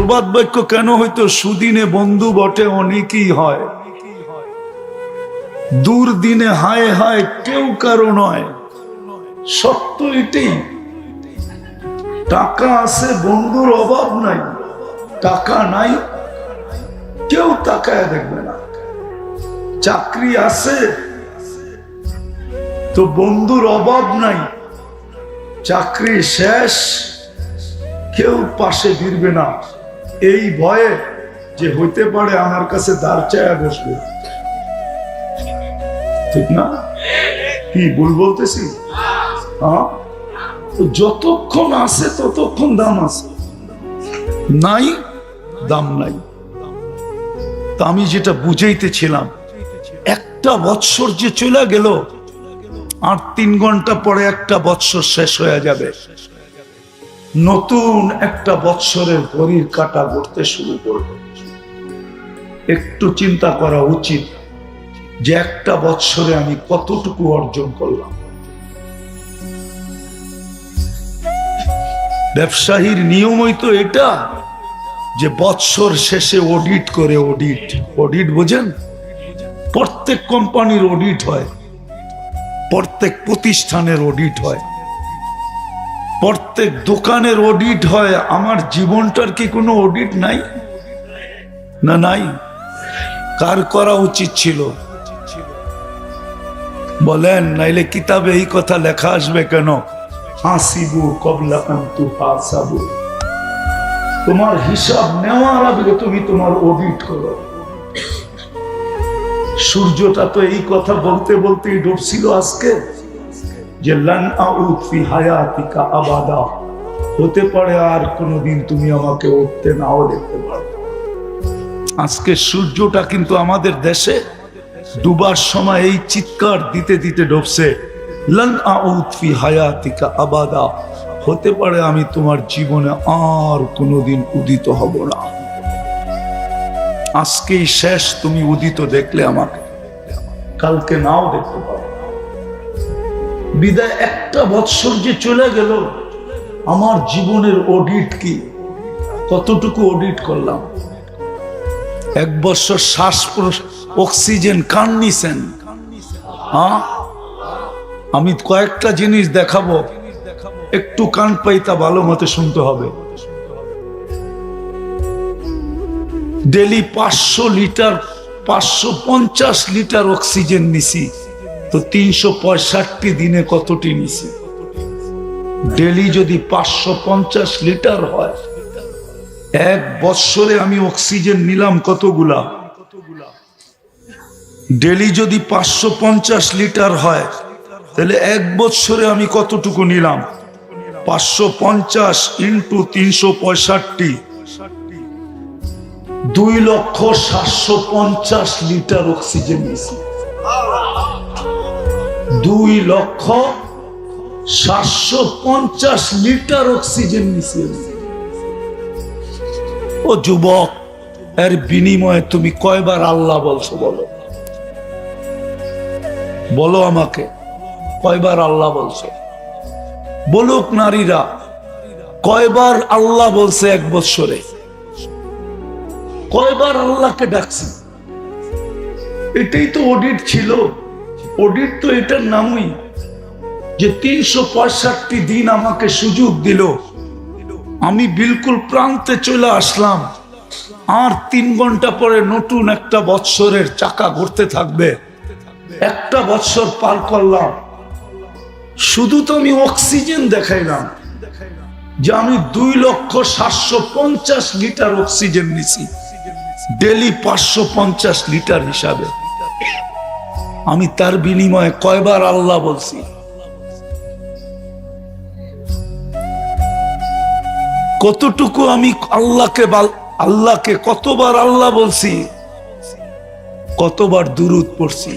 প্রবাদ বাক্য কেন হইতো? সুদিনে বন্ধু বটে অনেকই হয়, দুর্দিনে হায় হায় কেউ কারো নয়। সত্য এটাই। টাকা আছে, বন্ধুর অভাব নাই। টাকা নাই, কেউ তাকায় দেখবে না। চাকরি আছে তো বন্ধুর অভাব নাই। চাকরি শেষ, কেউ পাশে ফিরবে না, এই ভয়ে যে হইতে পারে আমার কাছে দাঁড় চায়া বসবে। ঠিক না? কি ভুল বলতেছি? হ্যাঁ, যতক্ষণ আছে ততক্ষণ দাম আছে, নাই দাম নাই। তা আমি যেটা বুঝাইতেছিলাম, একটা বৎসর যে চলে গেল, আর 3 ঘন্টা পরে একটা বৎসর শেষ হয়ে যাবে। নতুন একটা বৎসরের ঘড়ির কাঁটা ঘুরতে শুরু করবে। একটু চিন্তা করা উচিত যে একটা বৎসরে আমি কতটুকু অর্জন করলাম। ব্যবসায়ীর নিয়মই তো এটা যে বৎসর শেষে অডিট করে। অডিট বোঝেন? প্রত্যেক কোম্পানির অডিট হয়, প্রত্যেক প্রতিষ্ঠানের অডিট হয়, প্রত্যেক দোকানের অডিট হয়। আমার জীবনটার কি কোনো অডিট নাই? না, নাই। কার করা উচিত ছিল বলেন? নাইলে কিতাবে এই কথা লেখা আসবে কেন? হাসিবু কবলা আন তুহাসাবু। তোমার হিসাব নেওয়ার আগে তুমি তোমার অডিট করো। সূর্যটা তো এই কথা বলতে বলতেই ডুবছিল আজকে, যে লান আউদ ফি হায়াতিকা আবাদা। হতে পারে আর কোনোদিন তুমি আমাকে উঠতে নাও দেখতে পারো। আজকে সূর্যটা কিন্তু আমাদের দেশে ডুবার সময় এই চিৎকার দিতে দিতে ডুবছে, লান আউদ ফি হায়াতিকা আবাদা। হতে পারে আমি তোমার জীবনে আর কোনোদিন উদিত হব না। আজকেই শেষ, তুমি উদিত দেখলে আমাকে, কালকে নাও দেখতে পাবো। বিদায় একটা বৎসর যে চলে গেল, আমার জীবনের অডিট কি? কতটুকু অডিট করলাম? 1 বছর শ্বাস অক্সিজেন কান নিছেন? হ্যাঁ, আমি কয়েকটা জিনিস দেখাবো, একটু কান পাইতা ভালো মতো শুনতে হবে। ডেলি 500 লিটার 550 লিটার অক্সিজেন নিছি, তো 365 দিনে কতটি নিছি? ডেলি যদি 550 লিটার হয়, 1 বৎসরে আমি অক্সিজেন নিলাম কতগুলা? ডেলি যদি 550 লিটার হয়, তাহলে 1 বৎসরে আমি কতটুকু নিলাম? 550 ইন্টু 365, 2,750,000 লিটার অক্সিজেন নিছি। 2,750,000 লিটার অক্সিজেন নিছি। ও যুবক, এর বিনিময়ে তুমি কয়বার আল্লাহ বলছো? বলো আমাকে, কয়বার আল্লাহ বলছো? বলুক নারীরা, কয়বার আল্লাহ বলছে 1 বৎসরে? কয়বার আল্লাহকে ডাকছি? এটাই তো অডিট ছিল। অডিট তো এটার নামই, যে 365 দিন আমাকে সুযোগ দিল, আমি বিলকুল প্রান্তে চলে আসলাম, আর 3 ঘন্টা পরে নতুন একটা বৎসরের চাকা ঘুরতে থাকবে। একটা বৎসর পার করলাম, শুধু তো আমি অক্সিজেন দেখাইলাম যে আমি 2,750,000 লিটার অক্সিজেন নিছি, ডেলি 550 লিটার হিসাবে। আমি তার বিনিময়ে কয়বার আল্লাহ বলছি? কতটুকু আমি আল্লাহকে কতবার আল্লাহ বলছি? কতবার দুরূদ পড়ছি?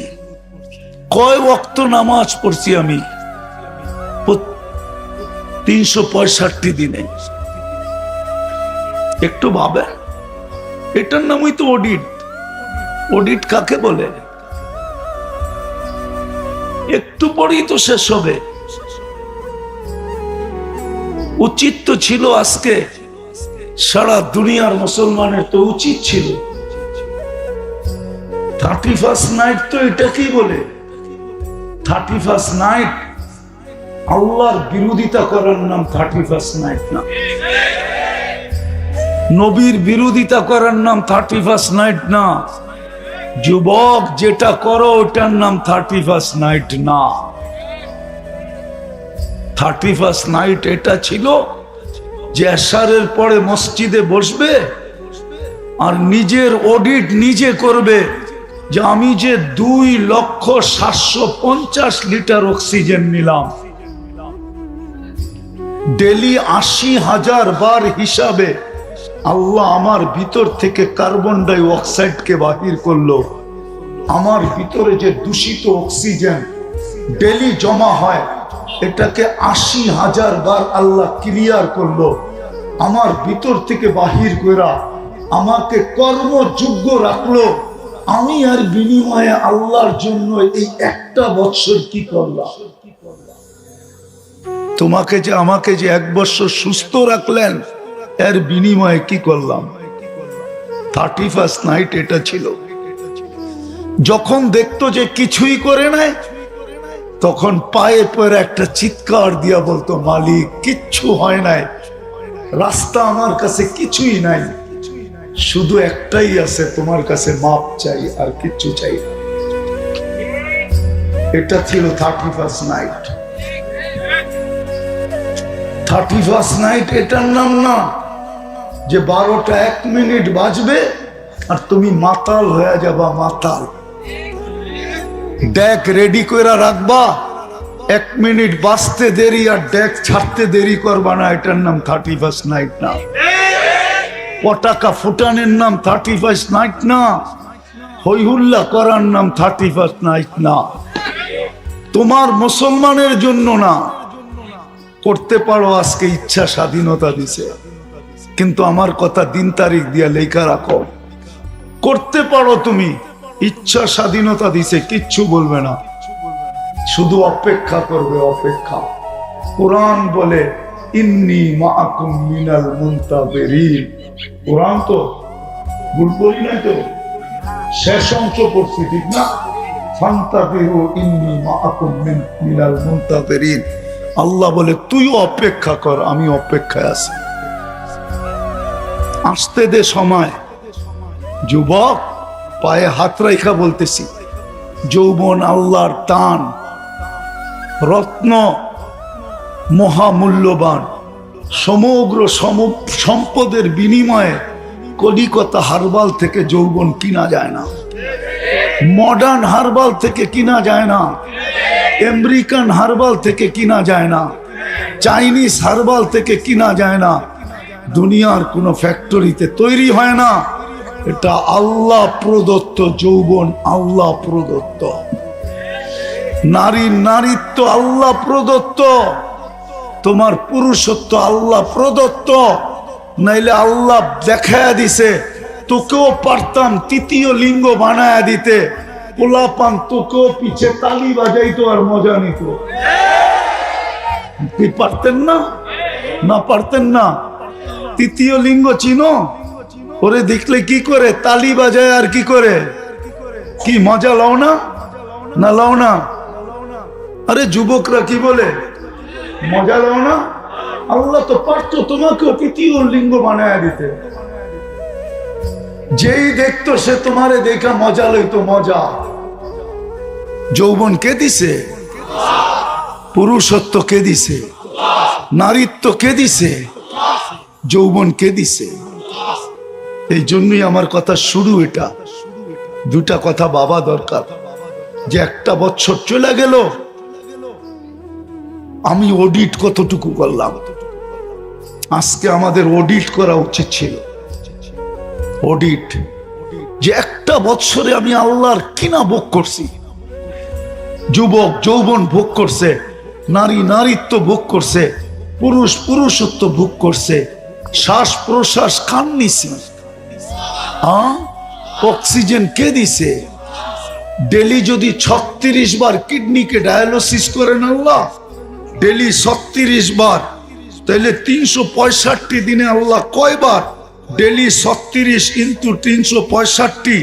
কয় ওয়াক্ত নামাজ পড়ছি আমি 365 দিনে? একটু ভাবে, এটার নামই তো অডিট। অডিট কাকে বলে? একটু পরেই তো শেষ হবে। উচিত তো ছিল আজকে সারা দুনিয়ার মুসলমানের তো উচিত ছিল 31st নাইট, তো এটা কি বলে 31st নাইট? আল্লাহর বিরোধিতা করার নাম 31st নাইট না, নবীর বিরোধিতা করার নাম 31st নাইট না। যুবক, যেটা করো ওটার নাম 31st নাইট না। 31st নাইট এটা ছিল যে এশারের পরে মসজিদে বসবে আর নিজের অডিট নিজে করবে যে আমি যে 2,750,000 লিটার অক্সিজেন নিলাম, ডেলি 80,000 বার হিসাবে আল্লাহ আমার ভিতর থেকে কার্বন ডাই অক্সাইডকে বাহির করলো। আমার ভিতরে যে দূষিত অক্সিজেন ডেলি জমা হয়, এটাকে 80,000 বার আল্লাহ ক্লিয়ার করলো। আমার ভিতর থেকে বাহির করা আমাকে কর্মযোগ্য রাখলো। আমি আর বিনিময়ে আল্লাহর জন্য এই একটা বছর কি করলাম? তোমাকে যে আমাকে যে 1 বছর সুস্থ রাখলেন, এর বিনিময়ে কি করলাম? 31st নাইট এটা ছিল। যখন দেখতো যে কিছুই করে নাই, তখন পায়ে পরে একটা চিৎকার দিয়া বলতো, মালিক কিচ্ছু হয় নাই, রাস্তা আমার কাছে কিছুই নাই, শুধু একটাই আছে, তোমার কাছে মাপ চাই, আর কিচ্ছু চাই না। এটা ছিল 31st নাইট। 31st নাইট এটার নাম না যে 12টা 1 মিনিট বাজবে আর তুমি মাতাল হয়ে যাবা। মাতাল ডেক রেডি করে রাখবা, 1 মিনিট বাজতে দেরি আর ডেক ছাড়তে দেরি করবা না, এটার নাম 31st নাইট না। পটাকা ফুটানের নাম 31st নাইট না। হই হুল্লা করার নাম 31st নাইট না। তোমার মুসলমানের জন্য না। করতে পারো, আজকে ইচ্ছা স্বাধীনতা দিছে, কিন্তু আমার কথা দিন তারিখ দিয়া লেখা রাখো। করতে পারো, তুমি ইচ্ছা স্বাধীনতা দিছে, কিচ্ছু বলবে না, শুধু অপেক্ষা করবে, অপেক্ষা। কোরআন বলে ইন্নী মাআকুম মিনাল মুনতাযিরিন। কোরআন তো ভুল বলি নাই তো, শেষ অংশ পড়ছি, ঠিক না? ফান্তাযিরু ইন্নী মাআকুম মিনাল মুনতাযিরিন। আল্লাহ বলে তুই অপেক্ষা কর, আমি অপেক্ষায় আছি, আসতে দে সময়। যুবক, পায়ে হাত রাখা বলতেছি, যৌবন আল্লাহর দান, রত্ন, মহামূল্যবান। সমগ্র সম্পদের বিনিময়ে কলিকাতা হারবাল থেকে যৌবন কিনা যায় না, মডার্ন হারবাল থেকে কিনা যায় না, আমেরিকান হারবাল থেকে কিনা যায় না, চাইনিজ হারবাল থেকে কিনা যায় না, দুনিয়ার কোনো ফ্যাক্টরিতে তৈরি হয় না। এটা আল্লাহ প্রদত্ত যৌবন, আল্লাহ প্রদত্ত। নারীর নারীত্ব আল্লাহ প্রদত্ত, তোমার পুরুষত্ব আল্লাহ প্রদত্ত। নাইলে আল্লাহ দেখায়া দিছে, তোকেও পারতাম 3য় লিঙ্গ বানায়া দিতে, পোলাপান তোকেও পিছে তালি বাজাইতো আর মজা নিত। পারতেন না? না পারতেন না? 3য় লিঙ্গ চিনো? ওরে দেখলে কি করে তালি বাজায় আর কি করে, কি মজা লাও না? না লাও না? আরে যুবকরা কি বলে, মজা লাও না? আল্লাহ তো পারতো তোমাকেও 3য় লিঙ্গ বানায় দিতে। যেই দেখতো সে তোমারে দেখা মজা লইতো, মজা। যৌবন কে দিছে? পুরুষত্ব কে দিছে? নারীত্ব কে দিছে? যৌবন কে দিছে? এই জন্যই আমার কথা শুরু। এটা 2টা কথা বাবা দরকার, যে 1 বছর চলে গেল, আমি অডিট কতটুকু করলাম। আজকে আমাদের অডিট করা উচিত ছিল। অডিট যে 1 বছরে আমি আল্লাহর কিনা ভোগ করছি। যুবক যৌবন ভোগ করছে, নারী নারীত্ব ভোগ করছে, পুরুষ পুরুষত্ব ভোগ করছে, শ্বাস প্রশ্বাস খান নিছি। অক্সিজেন কে দিছে? ডেলি যদি 36 বার কিডনিকে ডায়ালিসিস করেন আল্লাহ, ডেলি 36 বার তাহলে 365 দিনে আল্লাহ কয়বার? ডেলি 36 ইন্টু 365,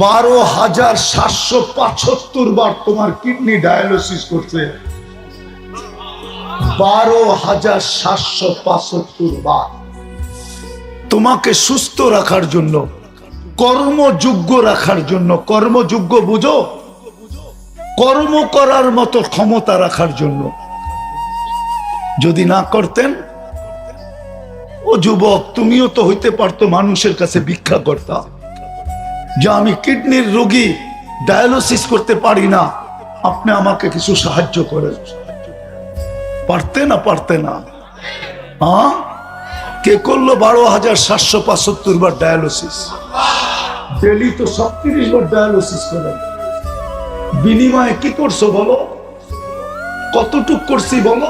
12,775 বার তোমার কিডনি ডায়ালিসিস করছে। 12,775 বার তোমাকে সুস্থ রাখার জন্য, কর্মযোগ্য রাখার জন্য। কর্মযোগ্য বুঝো? কর্ম করার মতো ক্ষমতা রাখার জন্য। যদি না করতেন, ও যুবক, তুমিও তো হইতে পারতো মানুষের কাছে ভিক্ষা করতা, যে আমি কিডনির রোগী, ডায়ালিসিস করতে পারি না, আপনি আমাকে কিছু সাহায্য করেন। পারতে না? পারতে না? হ্যাঁ, কে করলো 12,775 বার ডায়ালিসিস? ডেলি তো 36 বার ডায়ালিসিস করেন। বিনিময়ে কি করছো বলো? কতটুক করছি বলো?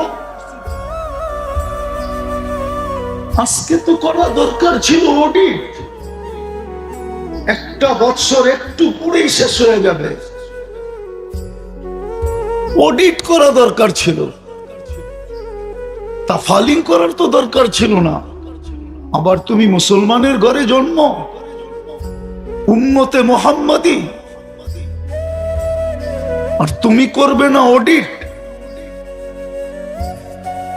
আজকে তো করা দরকার ছিল অডিট। একটা বছর একটু পরেই শেষ হয়ে যাবে। অডিট করা দরকার ছিল, তাফালিং করার তো দরকার ছিল না। আবার তুমি মুসলমানের ঘরে জন্ম, উম্মতে মুহাম্মাদি, আর তুমি করবে না অডিট?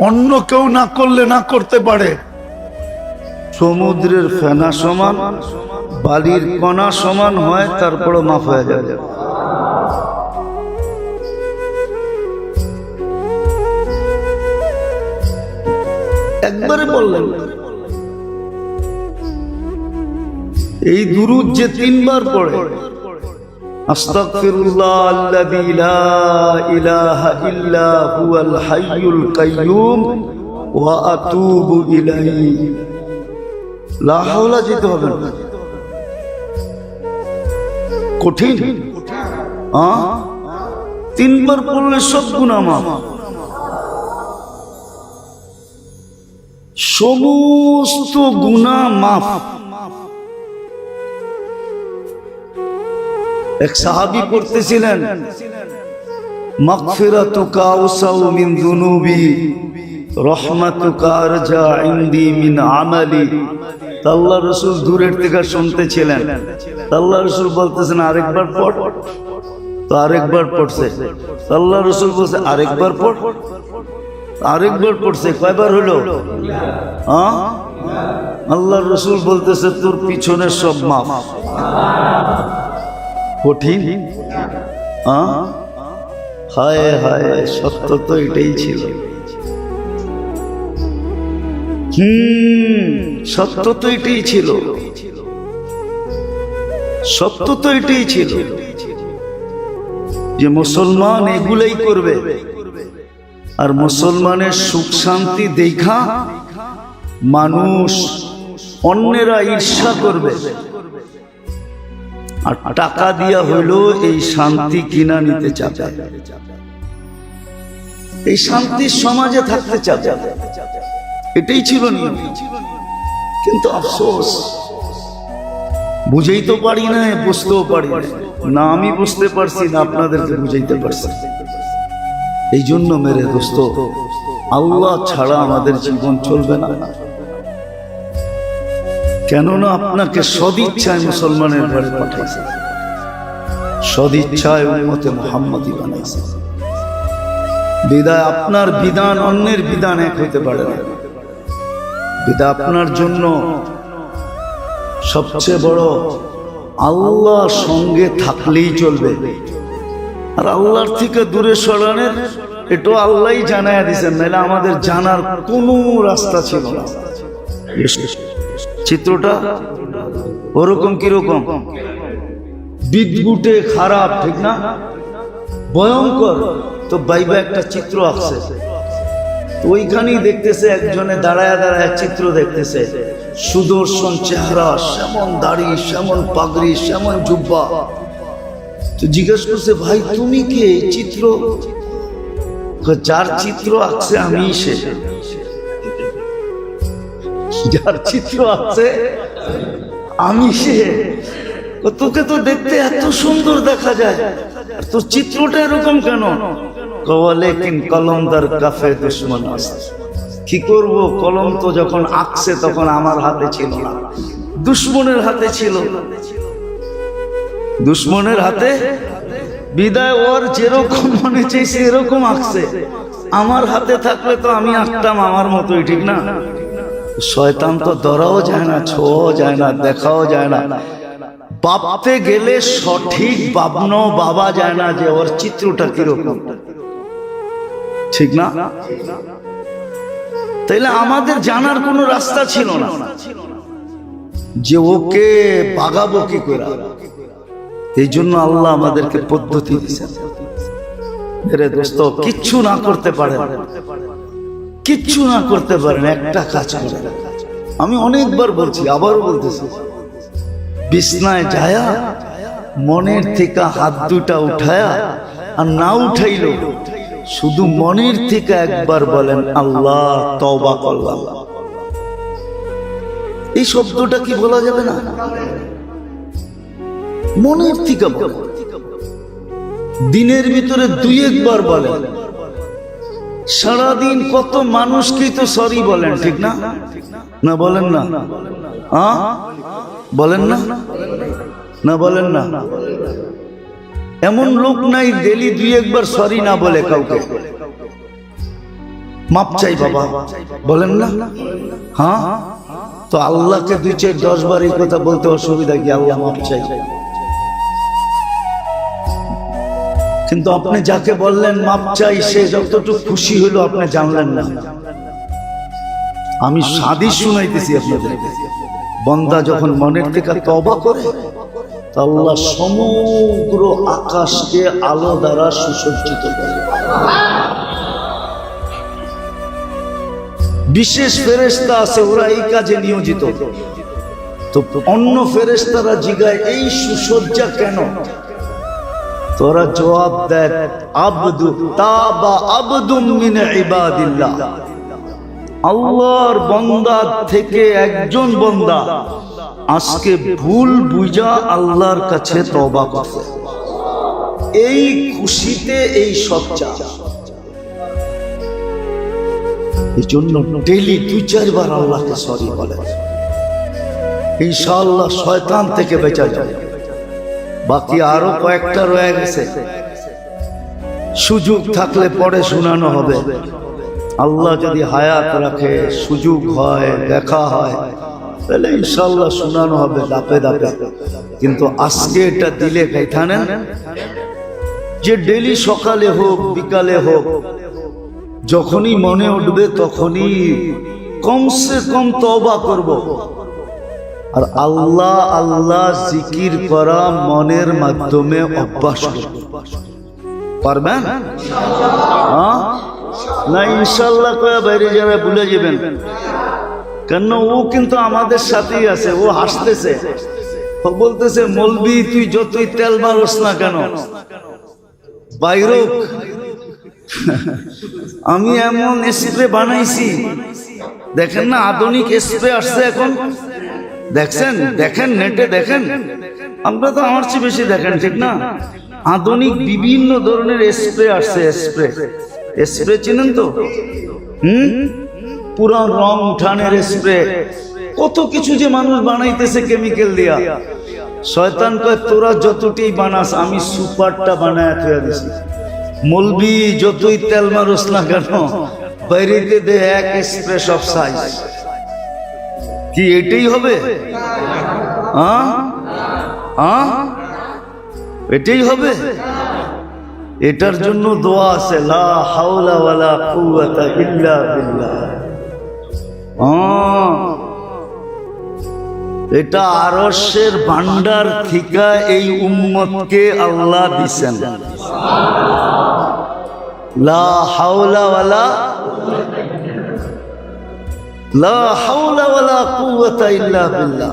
অন্য কেউ না করলে না করতে পারে। সমুদ্রের ফেনা সমান, বালির কণা সমান হয়, তারপরে মাফ হয়ে যাবে। একবারে বললেন। এই দুরূদ যে 3 বার পড়ে, আস্তাগফিরুল্লাহ আল্লাযী লা ইলাহা ইল্লা হুয়াল হাইয়ুল কাইয়্যুম ওয়া আতুবু ইলাইহি, লা হাওলা যেতে হবে না। কঠিন? 3 বার পড়লে সব গুনাহ মাফ। সমস্ত গুনাহ মাফ। এক সাহাবী পড়তেছিলেন, মাগফিরাতুকা আওসাউ মিন যুনুবি, রহমাতুকা আরজা ইনদি মিন আমালি। আল্লাহর রাসূল দূরের থেকে শুনতেছিলেন। আল্লাহর রাসূল বলতেছেন, আরেকবার পড়। তো আরেকবার পড়ছে। আল্লাহর রাসূল বলছে, আরেকবার পড়। আরেকবার পড়ছে। কয়বার হলো? আল্লাহর রাসূল বলতেছে, তোর পিছনের সব মাফ। কঠিন? হায় হায়, সত্য তো এটাই ছিল। সত্য তো এটাই ছিল। সত্য তো এটাই ছিল যে মুসলমান এগুলাই করবে, আর মুসলমানের সুখ শান্তি দেখা মানুষ, অন্যেরা ঈর্ষা করবে, আর টাকা দিয়া হইলো এই শান্তি কিনা নিতে চাবে, এই শান্তির সমাজে থাকতে চাবে। এটাই ছিল নিয়ম। কিন্তু আফসোস, বুঝেই তো পারি না, বুঝতেও পারি না। আমি বুঝতে পারছি না, আপনাদেরকে বুঝাইতে পারছি। এই জন্য মেরে দোস্ত, আল্লাহ ছাড়া আমাদের জীবন চলবে না। কেননা আপনাকে সদিচ্ছায় মুসলমানের ঘরে পাঠাইছে, সদিচ্ছায় উম্মতে মুহাম্মাদি বানাইছে। বিদায় আপনার বিধান অন্যের বিধান এক হইতে পারে না। বিদায় আপনার জন্য সবচেয়ে বড় আল্লাহ সঙ্গে থাকলেই চলবে। আর আল্লাহর থেকে দূরে সরানোর এটা আল্লাহই জানায় দিয়েছেন, নাহলে আমাদের জানার কোনো রাস্তা ছিল না। চিত্রটা ওরকম কিরকম? বিদ্যুটে খারাপ, ঠিক না? ভয়ঙ্কর। তো বাইবা একটা চিত্র আঁকছে, ওইখানেই দেখতেছে একজনে দাঁড়ায় দাঁড়ায় চিত্র দেখতেছে। সুদর্শন চেহারা, সেমন দাড়ি, সেমন পাগড়ি, সেমন জুব্বা। তো জিজ্ঞেস করছে, ভাই তুমি কি এই চিত্র? যার চিত্র আঁকছে আমি সে। যার চিত্র আছে আমি সে। তোকে তো দেখতে এত সুন্দর দেখা যায়, তোর চিত্রটা এরকম কেন? লেকিন কলমদার কাফে দুশ্মন আছে। কি করব, কলম তো যখন আঁকছে তখন আমার হাতে ছিল না, দুশ্মনের হাতে ছিল। দুশ্মনের হাতে বিদায়, ওর যেরকম মনে চাইছে এরকম আঁকছে। আমার হাতে থাকলে তো আমি আঁকতাম আমার মতোই, ঠিক না? শয়তান তো ধরাও যায় না, ছোঁয়াও যায় না, দেখাও যায় না। ভাবতে গেলে সঠিক ভাবনো বাবা যায় না যে ওর চিত্রটা কিরকম, ঠিক না? তাইলে আমাদের জানার কোনো রাস্তা ছিল না যে ওকে ভাগাবো কি করে। এই জন্য আল্লাহ আমাদেরকে পদ্ধতি দিয়েছেন। রে দোস্ত, কিচ্ছু না করতে পারেন, কিচ্ছু না করতে পারেন, একটা কাজ করেন। আমি অনেকবার বলছি, আবারও বলতেছি, বিছনায় যায়া মনের থেকে হাত দুটা উঠায়া, আর না উঠাইল শুধু মনের থেকে একবার বলেন আল্লাহ তওবা করলাম। এই শব্দটা কি বলা যাবে না? মনের থেকে বলেন, দিনের ভিতরে দুই একবার বলেন। সারাদিন কত মানুষকেই তো সরি বলেন, ঠিক না? না বলেন না? বলেন না? না বলেন না? এমন লোক নাই ডেলি দুই একবার সরি না বলে কাউকে। মাপ চাই বাবা, বলেন না? হ্যাঁ, তো আল্লাহকে 2, 4, 10 বার এই কথা বলতে অসুবিধা কি? আল্লাহ মাপ চাই। কিন্তু আপনি যাকে বললেন মাপ চাই, সে যতটুকু খুশি হলো আপনি জানলেন না। আমি হাদিস শুনাইতেছি আপনাদের। বান্দা যখন মনের থেকে তওবা করে, আল্লাহ সমগ্র আকাশকে আলো দ্বারা সুসজ্জিত করে। বিশেষ ফেরেশতা আছে, ওরা এই কাজে নিয়োজিত। তো অন্য ফেরেশতারা জিগায় এই সুসজ্জা কেন? তোরা জবাব দেয় আবদু তাবা আবদুম মিন ইবাদিল্লাহ, আল্লাহর বান্দা থেকে একজন বান্দা আজকে ভুল বুঝা আল্লাহর কাছে তওবা করছে। এই খুশিতে এই সজ্জা। এই জন্য ডেইলি 2-4 বার আল্লাহকে সরি বলে, ইনশাআল্লাহ শয়তান থেকে বেঁচে যাবে। বাকি আরো কয়েকটা রয়ে গেছে, সুযোগ থাকলে পরে শোনানো হবে। আল্লাহ যদি হায়াত রাখে, সুযোগ হয়, দেখা হয়, তাহলে ইনশাআল্লাহ শোনানো হবে ধাপে ধাপে। কিন্তু আজকে এটা দিলে গাইথানেন যে ডেলি সকালে হোক বিকালে হোক, যখনই মনে উঠবে তখনই কমসে কম তওবা করব। আর আল্লাহ আল্লাহ জিকির করা মনের মাধ্যমে অভ্যাস করব। পারবেন? হ্যাঁ না? ইনশাআল্লাহ কয়া বাইরে যারা ভুলে যাবেন, কেন ও কিন্তু আমাদের সাথেই আছে। ও হাসতেছে, ও বলতেছে মৌলবি তুই যতই তেল মারস না কেন বাইরে, আমি এমন স্প্রে বানাইছি, দেখেন না আধুনিক স্প্রে আসছে এখন, দেখছেন? দেখেন নেটে, দেখেন। আমরা তো আমার চেয়ে বেশি দেখেন, ঠিক না? আধুনিক বিভিন্ন ধরনের স্প্রে আসছে। স্প্রে চিনেন তো? পুরা রং উঠানের স্প্রে, কত কিছু যে মানুষ বানাইতেছে কেমিক্যাল দিয়া। শয়তান কয় তোরা যতটি বানাস আমি সুপারটা বানায় থুয়া দিছি। মৌলবি যতই তেল মারস না কেন বাইরেতে দে এক স্প্রে সব সাইজ। কি এটাই হবে? এটাই হবে? এটার জন্য দোয়া আছে, লা হাওলা ওয়ালা কুওয়াতা ইল্লা বিল্লাহ। এটা আরশের ভান্ডার থেকে এই উম্মতকে আল্লাহ দিছেন। লা হাওলা ওয়ালা কুওয়াতা ইল্লা বিল্লাহ।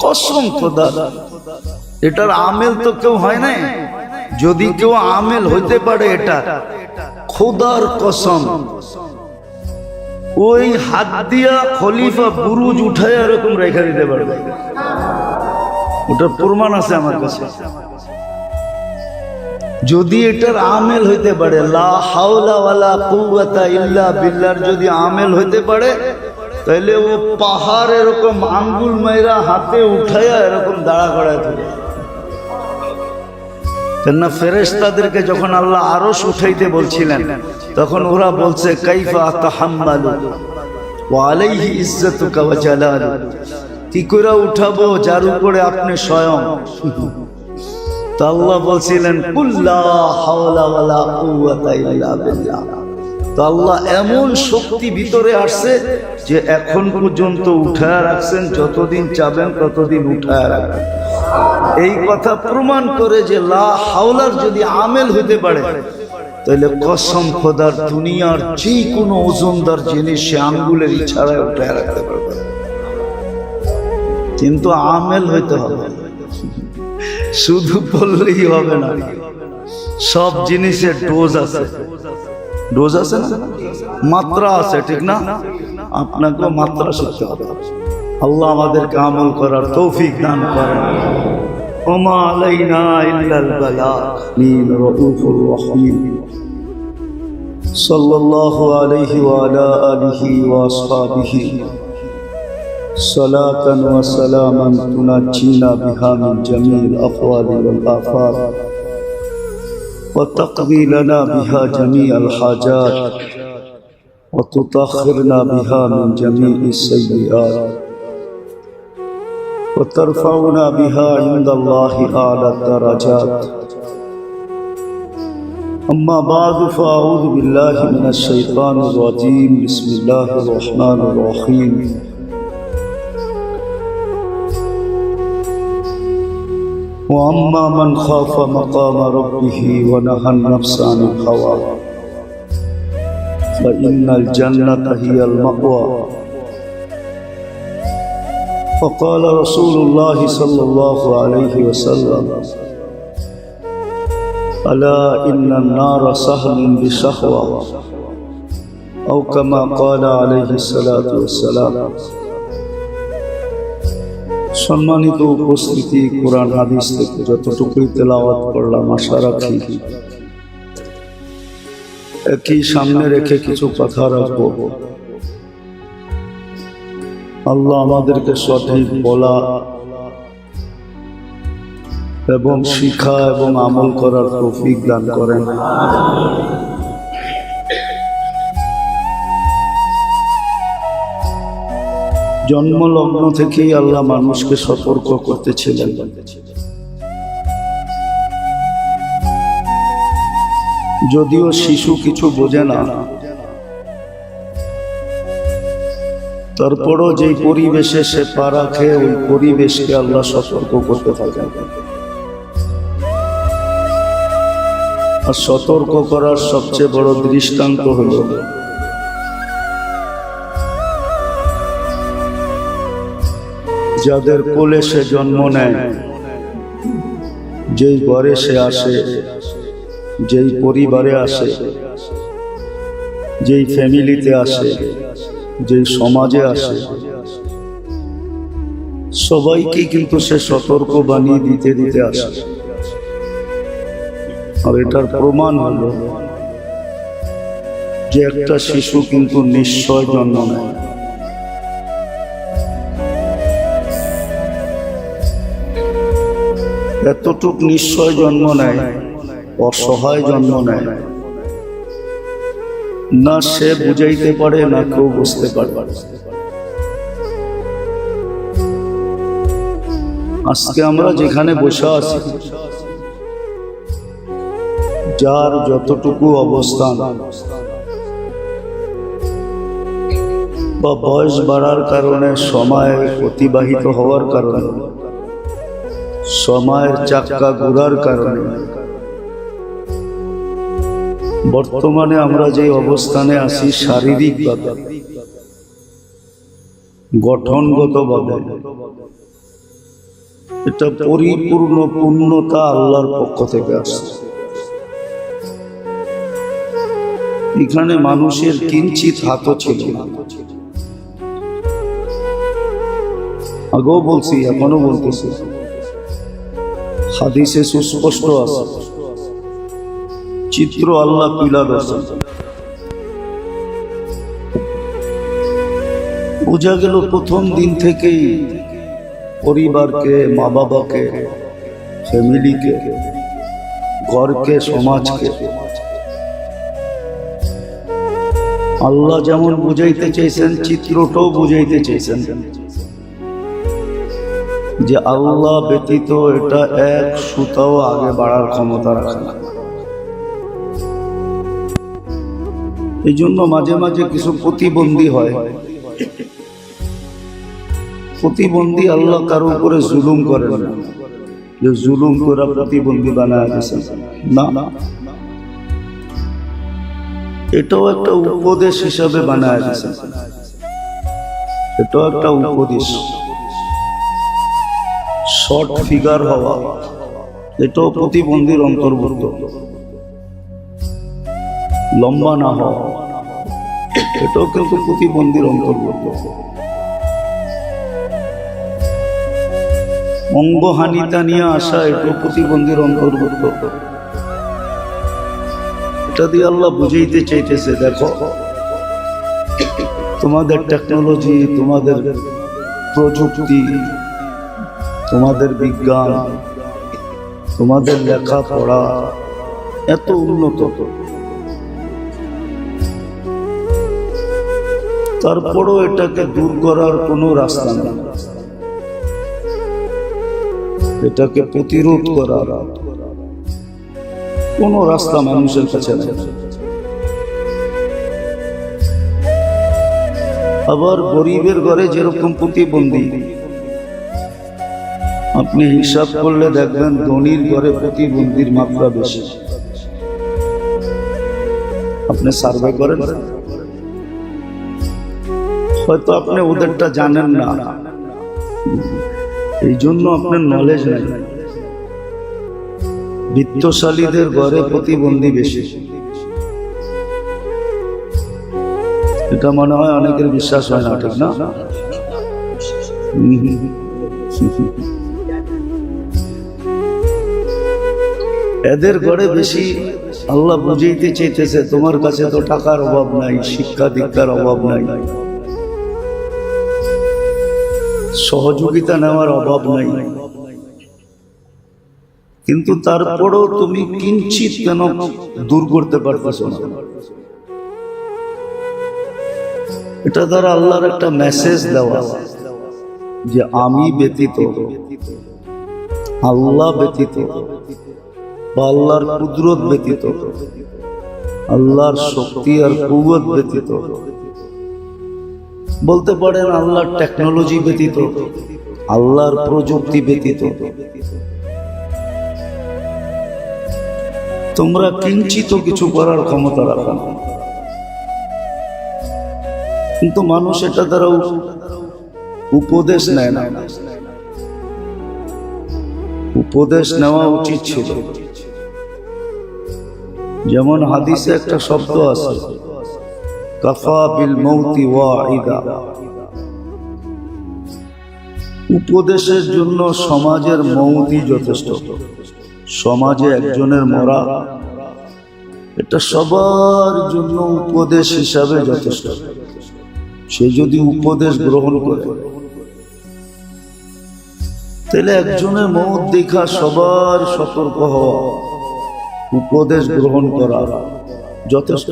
কসম খোদা, এটার আমেল তো কেউ হয় নাই। যদি কেউ আমেল হইতে পারে এটা, খোদার কসম, ওই হাত দিয়া খলিফা বুরুজ উঠায় এরকম রেখা দিতে পারবে। ওটার প্রমাণ আছে আমার কাছে। যদি এটার আমেল হইতে পারে, লা হাওলা ওয়ালা কুওয়াতা ইল্লা বিল্লাহর যদি আমেল হইতে পারে, তাহলে ও পাহাড় এরকম আঙ্গুল মাইরা হাতে উঠাইয়া এরকম দাঁড়া করায় থাকে। কেননা ফেরেশতাদেরকে যখন আল্লাহ আরশ উঠাইতে বলছিলেন, তখন ওরা বলছে কাইফা আতাহাম্মালু ওয়া আলাইহি ইজ্জাতুকা ওয়া জালালু, কি করে উঠাবো যার উপরে আপনি স্বয়ং। তো আল্লাহ বলছিলেন কুল্লা হাওলা ওয়ালা কুওয়াতা ইল্লা বিল্লাহ। তো আল্লাহ এমন শক্তি ভিতরে আসছে যে এখন পর্যন্ত উঠায় রাখছেন, যতদিন চাবেন ততদিন উঠায় রাখবেন। এই কথা প্রমাণ করে যে লা হাওলার যদি আমেল হইতে পারে, তাহলে কসম খোদার দুনিয়ার যে কোনো ওজনদার জিনিস সে আঙ্গুলের ইশারায় উঠায় রাখতে পারবে। কিন্তু আমেল হইতে হবে, শুধু বললেই হবে না। সব জিনিসের ডোজ আছে, ডোজ আছে না, মাত্রা আছে, ঠিক না? আপনাকে মাত্রা শিখতে হবে। আল্লাহ আমাদেরকে আমল করার তৌফিক দান করেন। ওমা আলাইনা ইল্লাল বালাগ মিন রাউফুর রহিম সাল্লাল্লাহু আলাইহি ওয়া আলা আলিহি ওয়া আসহাবিহি সালাতান ওয়া সালামান তুনাজ্জিনা বিহা মিন জামিল আফওয়ালি ওয়াল আফাত ওয়া তাকদি লানা বিহা জামিআল হাজাত ওয়া তুতাখিরনা বিহা মিন জামিইস সাইয়্যাত وترفعنا بها عند الله أعلى الدرجات. أما بعد فأعوذ بالله من الشيطان الرجيم. بسم الله الرحمن الرحيم. وأما من خاف مقام ربه ونهى النفس عن الهوى فإن الجنة هي المأوى. وقال رسول الله صلى الله عليه وسلم ألا إن النار سهل بشهوة أو كما قال عليه الصلاة والسلام. সম্মানিত উপস্থিতি, কোরআন হাদিস থেকে যতটুকুই তেলাওয়াত করলাম আশা রাখি একই সামনে রেখে কিছু কথা রাখবো। আল্লাহ আমাদেরকে সঠিক বলা এবং শিক্ষা এবং আমল করার তৌফিক দান করেন। জন্মলগ্ন থেকেই আল্লাহ মানুষকে সতর্ক করতেছিলেন। যদিও শিশু কিছু বোঝে না, তারপরও যেই পরিবেশে সে পা রাখে ওই পরিবেশকে আল্লাহ সতর্ক করতে থাকেন। আর সতর্ক করার সবচেয়ে বড় দৃষ্টান্ত হল যাদের কোলে সে জন্ম নেয়, যেই ঘরে সে আসে, যেই পরিবারে আসে, যেই ফ্যামিলিতে আসে, যেই সমাজে আসে, সবাইকে কিন্তু সে সতর্ক বানিয়ে দিতে দিতে আসে। আর এটার প্রমাণ হলো যে একটা শিশু কিন্তু নিশ্চয় জন্ম নেয়। এতটুক নিশ্চয় জন্ম নেয়, অসহায় জন্ম নেয় না, সে বুঝাইতে পারে না কেউ বুঝতে পারে। আজকে আমরা যেখানে বসে আছি, যার যতটুকু অবস্থান বা বয়স বাড়ার কারণে, সময় অতিবাহিত হওয়ার কারণে, সময়ের চাক্কা ঘোরার কারণে বর্তমানে আমরা যে অবস্থানে আছি, শারীরিকভাবে, গঠনগতভাবে, এটা পরিপূর্ণ পূর্ণতা আল্লাহর পক্ষ থেকে আসছে। এখানে মানুষের কিঞ্চিত হাতও ছিল না। আগেও বলছি, এখনো বলতেছি, হাদিসে সুস্পষ্ট আছে চিত্র আল্লাহ তুলে ধরছেন। বোঝা গেল প্রথম দিন থেকেই পরিবারকে, মা বাবাকে, ফ্যামিলিকে, ঘরকে, সমাজকে আল্লাহ যেমন বুঝাইতে চেয়েছেন, চিত্রটাও বুঝাইতে চেয়েছেন যে আল্লাহ ব্যতীত এটা এক সুতাও আগে বাড়ার ক্ষমতা রাখে না। এই জন্য মাঝে মাঝে কিছু প্রতিবন্ধী হয়। প্রতিবন্ধী আল্লাহ কারো উপরে জুলুম করেন না, যে জুলুম করে প্রতিবন্ধী বানায় দিয়েছেন না, এটাও একটা উপদেশ হিসাবে বানায় দিয়েছেন। এটাও একটা উপদেশ। শর্ট ফিগার হওয়া এটাও প্রতিবন্ধীর অন্তর্ভুক্ত। লম্বা না হওয়া এটাও কিন্তু প্রতিবন্ধীর অন্তর্ভুক্ত। অঙ্গহানিতা নিয়ে আসা এটাও প্রতিবন্ধীর অন্তর্ভুক্ত। এটা দিয়ে আল্লাহ বুঝাইতে চাইতেছে, দেখো তোমাদের টেকনোলজি, তোমাদের প্রযুক্তি, তোমাদের বিজ্ঞান, তোমাদের লেখাপড়া এত উন্নত, তারপরও এটাকে দূর করার কোনো রাস্তা নেই। এটাকে প্রতিরোধ করার কোনো রাস্তা মানুষের কাছে নেই। আবার গরিবের ঘরে যেরকম প্রতিবন্ধী, আপনি হিসাব করলে দেখবেন ধনীর ঘরে প্রতিবন্ধীর মাত্রা বেশি। আপনি সার্ভে করেন, হয়তো আপনি ওদেরটা জানেন না, এই জন্য আপনার নলেজ নেই। বিত্তশালীদের ঘরে প্রতিবন্ধী বেশি, এটা মনে হয় অনেকের বিশ্বাস হয় না, ঠিক না? এদের ঘরে বেশি আল্লাহ বুঝাইতে চাইতেছে, তোমার কাছে তো টাকার অভাব নাই, শিক্ষা দীক্ষার অভাব নাই, সহযোগিতা নেওয়ার অভাব নাই, কিন্তু তারপরও তুমি কিঞ্চিত কেন দূর করতে পারতেছো না? এটা দ্বারা আল্লাহর একটা মেসেজ দেওয়া যে আমি ব্যতীত, আল্লাহ ব্যতীত বা আল্লাহর কুদরত ব্যতীত, আল্লাহর শক্তি আর কুওয়াত ব্যতীত, বলতে পারেন আল্লাহর টেকনোলজি ব্যতীত, আল্লাহর প্রযুক্তি ব্যতীত তোমরা কিঞ্চিত কিছু করার ক্ষমতা রাখো না। কিন্তু মানুষ এটা দ্বারা উপদেশ নেয় না। উপদেশ নেওয়া উচিত ছিল। যেমন হাদিসে একটা শব্দ আছে, কাফা বিল মৌতি ওয়াইদা, উপদেশের জন্য সমাজের মৌতই যথেষ্ট। সমাজে একজনের মরা এটা সবার জন্য উপদেশ হিসাবে যথেষ্ট। সে যদি উপদেশ গ্রহণ করে, তাহলে একজনের মৌত দেখা সবার সতর্ক হওয়া, উপদেশ গ্রহণ করা যথেষ্ট।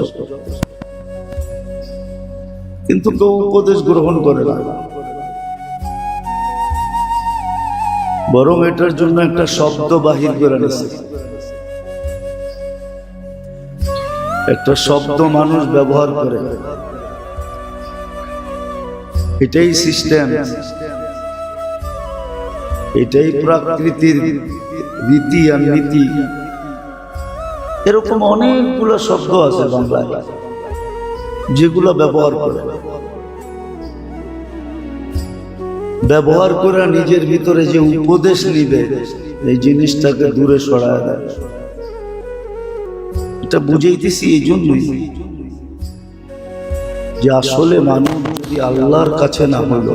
কিন্তু কেউ উপদেশ গ্রহণ করে না, বরং এটার জন্য একটা শব্দ বাহির করে নিছে। একটা শব্দ মানুষ ব্যবহার করে, এটাই সিস্টেম, এটাই প্রকৃতির রীতি আর নীতি। এরকম অনেকগুলো শব্দ আছে বাংলায় যেগুলো ব্যবহার করে নিজের ভিতরে যে উপদেশ নিবে এই জিনিসটাকে দূরে সরায় দেয়। এটা বুঝাইতেছি এই জন্যই যে আসলে মানুষ যদি আল্লাহর কাছে না হইল,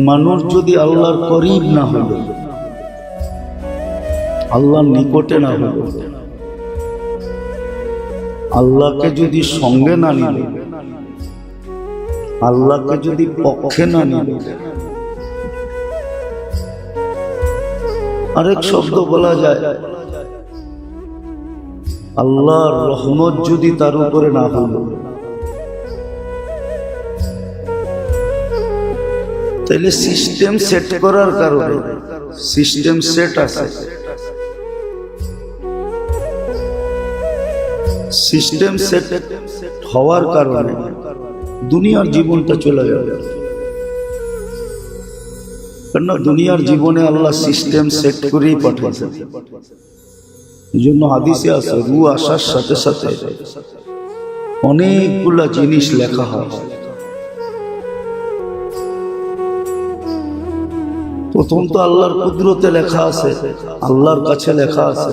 মানুষ যদি আল্লাহর করিব না হইল, আল্লাহর নিকটে না হলো, আল্লাহকে যদি সঙ্গে না নিল, আল্লাহকে যদি পক্ষে না নিল, আরেক শব্দ বলা যায় আল্লাহর রহমত যদি তার উপরে না হলো, তাহলে সিস্টেম সেট করার কারণে, সিস্টেম সেট আছে, সিস্টেম সেট হওয়ার কারণে দুনিয়ার জীবনটা চলে যাবে। কেন দুনিয়ার জীবনে আল্লাহ সিস্টেম সেট করেই পাঠিয়েছেন। এই জন্য হাদিসে আছে রূহ আসার সাথে সাথে অনেকগুলা জিনিস লেখা হয়। প্রথম তো আল্লাহর কুদরতে লেখা আছে, আল্লাহর কাছে লেখা আছে,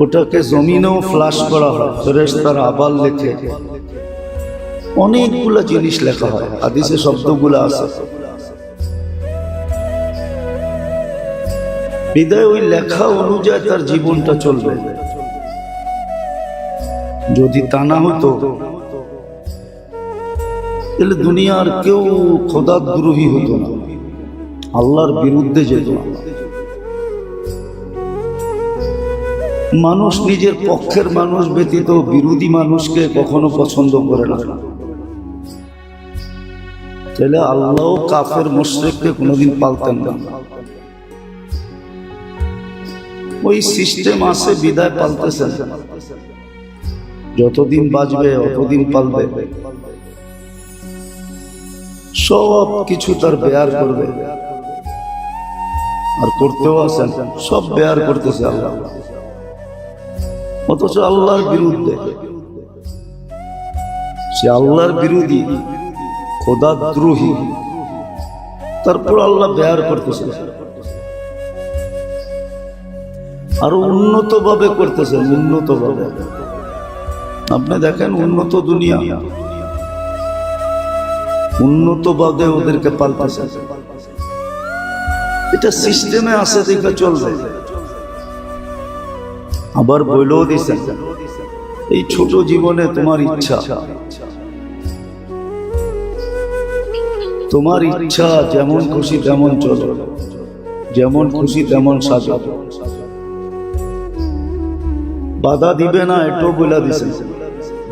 ওটাকে জমিনেও ফ্লাশ করা হয়, ফেরেশতারা আবার লেখে, অনেকগুলা জিনিস লেখা হয়, হাদিসে শব্দগুলো আছে। বিদায় ওই লেখা অনুযায়ী তার জীবনটা চলবে। যদি তা না হতো তাহলে দুনিয়ার কেউ খোদাদ্রোহী হতো না, আল্লাহর বিরুদ্ধে যেত না। মানুষ নিজের পক্ষের মানুষ ব্যতীত বিরোধী মানুষকে কখনো পছন্দ করে না। তাহলে আল্লাহ কাফের মুশরিককে কোনোদিন পালতেন না। ওই সিস্টেম আছে বিদায় পালতেছেন, যতদিন বাঁচবে অতদিন পালবে, সব কিছু তার বেয়ার করবে, আর করতেও আছেন, সব বেয়ার করতেছে আল্লাহ। অথচ আল্লাহর বিরুদ্ধে, সে আল্লাহর বিরোধী, খোদাদ্রোহী, তারপর আল্লাহ বেয়ার করতেছে, আরো উন্নত ভাবে করতেছেন, উন্নত ভাবে। আপনি দেখেন উন্নত দুনিয়া, উন্নত ভাবে ওদেরকে পাল্টাছে, এটা সিস্টেমে আছে, দেখে চলবে। আবার বইলেও দিচ্ছেন এই ছোট জীবনে তোমার ইচ্ছা, তোমার ইচ্ছা যেমন খুশি তেমন চলো, যেমন খুশি তেমন সাজো, বাধা দিবে না, এটাও বলে দিছে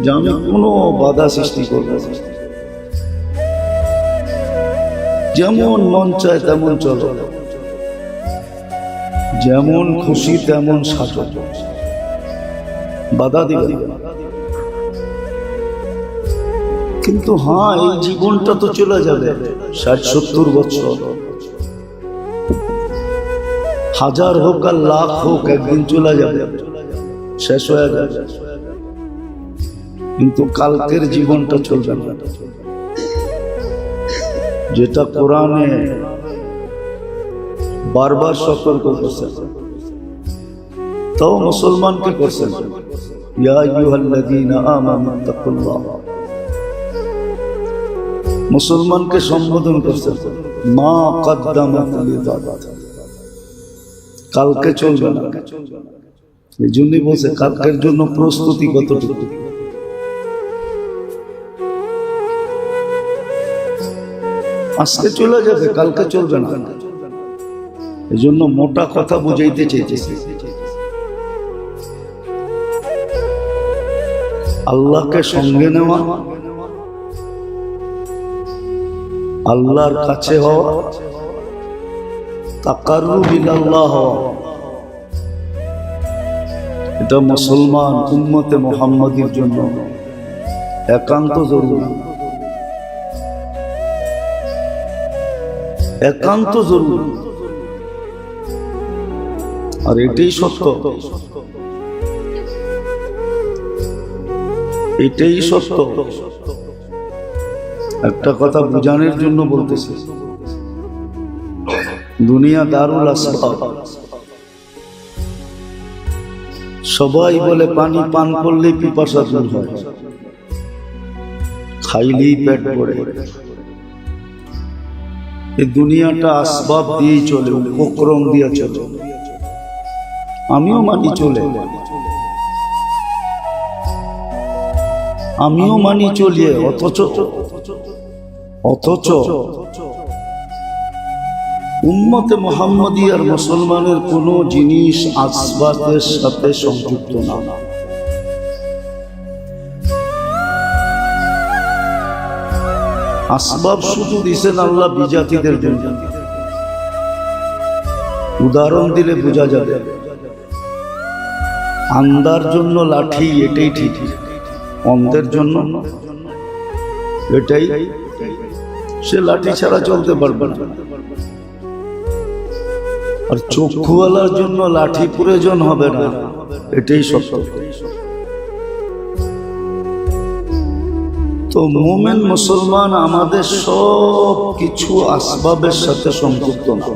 যে আমি কোনো বাধা সৃষ্টি করব না, যেমন মন চায় তেমন চলো, যেমন খুশি তেমন সাজো, বাধা দিবে না। কিন্তু হ্যাঁ, এই জীবনটা তো চলে যাবে, 60-70 বছর, 1000 হোক আর লাখ হোক, একদিন চলে যাবে, শেষ হয়ে যাবে। কিন্তু কালকের জীবনটা চলবে না, যেটা কোরআনে বারবার সতর্ক করছে, তাও মুসলমানকে করছেন, ইয়া আইয়ুহাল্লাযীনা আমানু তাকুল্লাহ, মুসলমানকে সম্বোধন করছেন, মা কদ্দামাত লিগাদ, কালকে চলবে না। এই জন্যই বলছে কালকের জন্য প্রস্তুতি কতটুকু। আজকে চলে যাবে, কালকে চলবে না। এই জন্য মোটা কথা বুঝাইতে চেয়েছি, আল্লাহকে সঙ্গে নেওয়া, আল্লাহর কাছে হওয়া, তাকাররুব ইলাল্লাহ হওয়া, এটা মুসলমান উম্মতে মুহাম্মাদীর জন্য একান্ত জরুরি, একান্ত জরুরি। আর এটাই সত্য, এটাই সত্য। একটা কথা বোঝানোর জন্য বলতেছি, দুনিয়া দারুল আসবাব। সবাই বলে পানি পান করলে পিপাসা দূর হয়, খাইলেই পেট ভরে। এই দুনিয়াটা আসবাব দিয়েই চলে, উপক্রম দিয়ে চলে। আমিও মানি চলে, আমিও মানি চলিয়ে, অথচ উম্মতে মুহাম্মদিয়ার মুসলমানের কোনো জিনিস আসবাবের সাথে সংযুক্ত না। আসবাব শুধু দিছেন আল্লাহ বিজাতিদের জন্য। উদাহরণ দিলে বোঝা যাবে। আন্ধার জন্য লাঠি, এটাই ঠিক। অন্ধের জন্য এটাই, সে লাঠি ছাড়া চলতে পারবে না। আর চক্ষুওয়ালার জন্য লাঠি প্রয়োজন হবে না, এটাই সত্য। তো মুমিন মুসলমান আমাদের সব কিছু আসবাবের সাথে সংযুক্ত না,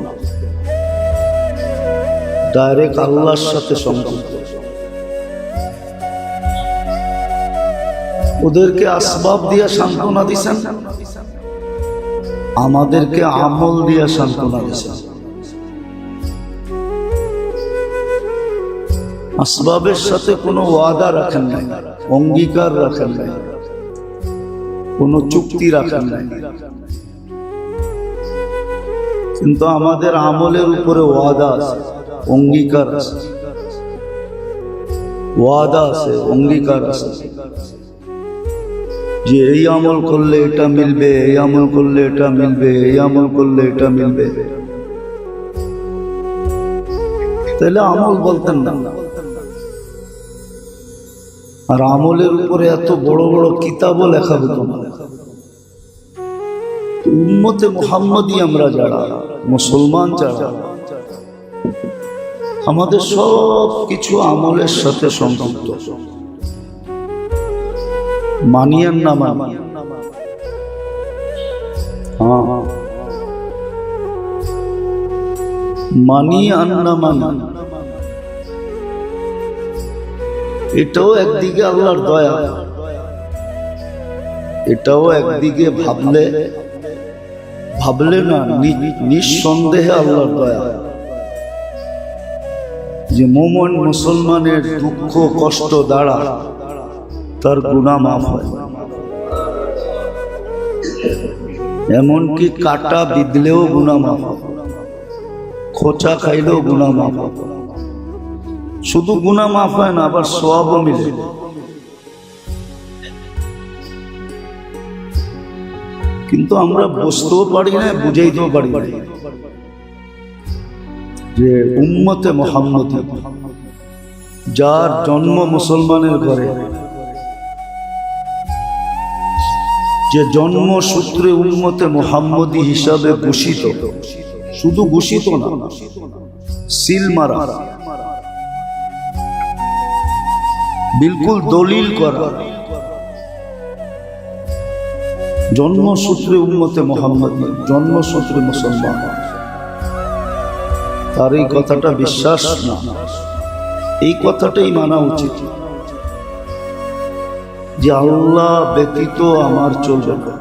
ডাইরেক্ট আল্লাহর সাথে সংযুক্ত। ওদেরকে আসবাব দিয়া সান্ত্বনা দিছেন, আমাদেরকে আমল দিয়া সান্ত্বনা দিছেন। আসবাবের সাথে কোনো ওয়াদা রাখেন নাই, অঙ্গীকার রাখেন নাই, কোনো চুক্তি রাখেন নাই, কিন্তু আমাদের আমলের উপরে ওয়াদা আছে, অঙ্গীকার আছে। ওয়াদা আছে, অঙ্গীকার আছে যে এই আমল করলে এটা মিলবে, এই আমল করলে এটা মিলবে, এই আমল করলে এটা মিলবে। তাহলে আমল বলতেন না। আর আমলের উপরে এত বড় বড় কিতাবও লেখা হতো না। উম্মতে মুহাম্মদী আমরা যারা মুসলমান, যারা আমাদের সব কিছু আমলের সাথে সংযুক্ত। মানিয়েন না মানি, মানি আর না মানি, এটাও একদিকে আল্লাহর দয়া, এটাও একদিকে ভাবলে না নিঃসন্দেহে আল্লাহর দয়া। যে মুমিন মুসলমানের দুঃখ কষ্ট দ্বারা তার গুনাহ মাফ হয়, এমনকি কাটা বিঁধলেও গুনাহ মাফ হয়, খোঁচা খাইলেও গুনাহ মাফ হয়। শুধু গুনাহ মাফ হয় না, আবার সওয়াবও মিলে। কিন্তু আমরা বুঝতেও পারি না, বুঝাইতেও পারি না যে উম্মতে মুহাম্মদী, যার জন্ম মুসলমানের ঘরে, যে জন্মসূত্রে উম্মতে মুহাম্মদী হিসাবে ঘোষিত, শুধু ঘোষিত না, সিল মারা, বিলকুল দলিল করা, জন্মসূত্রে উম্মতে মুহাম্মদী, জন্মসূত্রে মুসলমান। তার এই কথাটা বিশ্বাস না, এই কথাটাই মানা উচিত যে আল্লাহ ব্যতীত আমার চলবে না।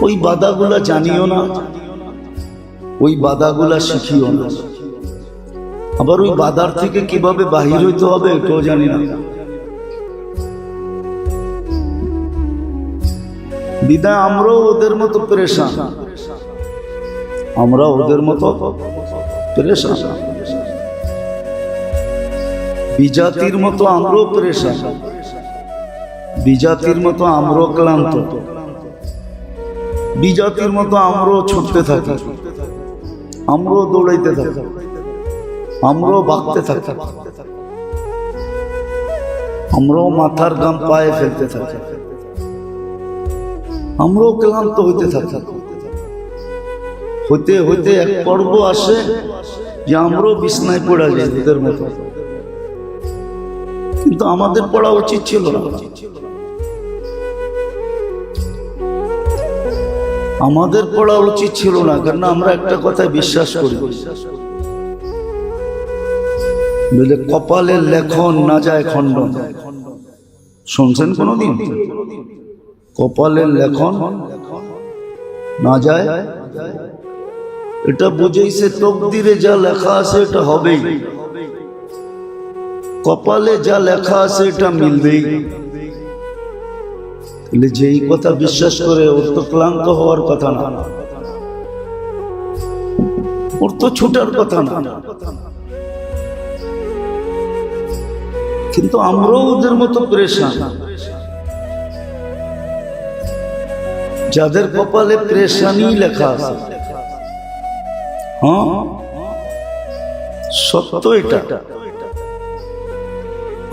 ওই বাধাগুলা জানিও না, ওই বাধাগুলা শিখিও না, আবার ওই বাধার থেকে কিভাবে বাহির হইতে হবে এটাও জানি না। বিদায় আমরাও ওদের মতো পেরেশান, আমরা ওদের মতো পেরেশান, বিজাতির মতো আমরাও পেরেশান, বিজাতির মতো আমরাও ক্লান্ত, বিজাতির মতো আমরাও ছুটতে থাকি, আমরাও দৌড়াইতে থাকি, আমরাও ভাগতে থাকি, আমরাও মাথার গাম পায়ে ফেলতে থাকি, আমরাও ক্লান্ত হইতে থাকি। হইতে হইতে এক পর্ব আসে যে আমরাও বিছনায় পড়া যায় ওদের মতো। কিন্তু আমাদের পড়া উচিত ছিল না, আমাদের পড়া উচিত ছিল না, কারণ আমরা একটা কথায় বিশ্বাস করি, বলে কপালের লেখন না যায় খণ্ডন। শুনছেন কোনদিন? কপালের লেখন না যায়, এটা বুঝেইছে তকদিরে যা লেখা আছে এটা হবেই, কপালে যা লেখা আছে এটা মিলবেই। তাহলে যেই কথা বিশ্বাস করে ওর তো ক্লান্ত হওয়ার কথা না, ওর তো ছুটার কথা না। কিন্তু আমরাও ওদের মতো পরেশান, যাদের কপালে পরেশানি লেখা আছে। হ্যাঁ, সত্য এটা।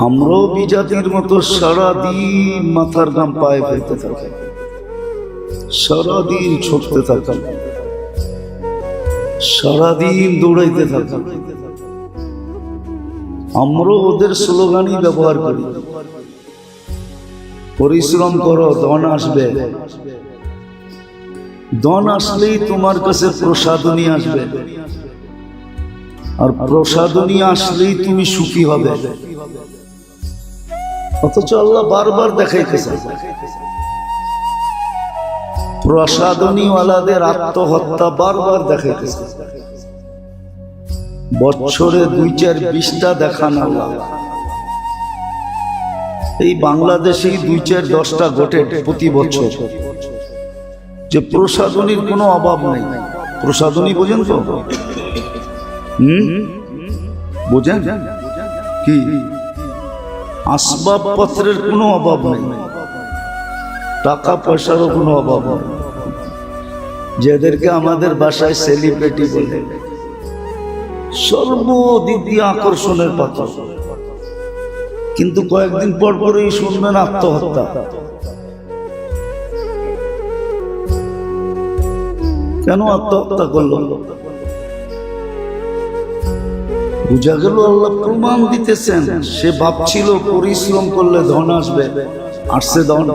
আমরাও বিজাতির মতো সারাদিন মাথার ঘাম পায়ে ফেলতে থাকি, সারাদিন ছুটতে থাকি, সারাদিন দৌড়াইতে থাকি। আমরাও ওদের স্লোগানই ব্যবহার করি, পরিশ্রম করো ধন আসবে, ধন আসলেই তোমার কাছে প্রসাদনী আসবে, আর প্রসাদনী আসলেই তুমি সুখী হবে। অথচ আল্লাহ বারবার দেখাইতেছে প্রসাদনীওয়ালাদের আত্মহত্যা, বারবার দেখাইতেছে। বছরে 2-4-20টা দেখান আল্লাহ। এই বাংলাদেশেই 2-4-10টা ঘটে প্রতি বছর, যে প্রসাদনীর কোনো অভাব নেই। প্রসাদনী বোঝেন তো? বোঝেন কি? আসবাবপত্রের কোনো অভাব নেই, টাকা পয়সারও কোনো অভাব নেই, যাদেরকে আমাদের বাসায় সেলিব্রিটি বলে, সর্বদিক দিয়ে আকর্ষণের পাত্র। কিন্তু কয়েকদিন পর পরই শুনবেন আত্মহত্যা। কেন আত্মহত্যা করলো? বুঝা গেল আল্লাহ প্রমাণ দিতেছেন। সে ভাবছিল পরিশ্রম করলে ধন আসবে, আসছে ধন,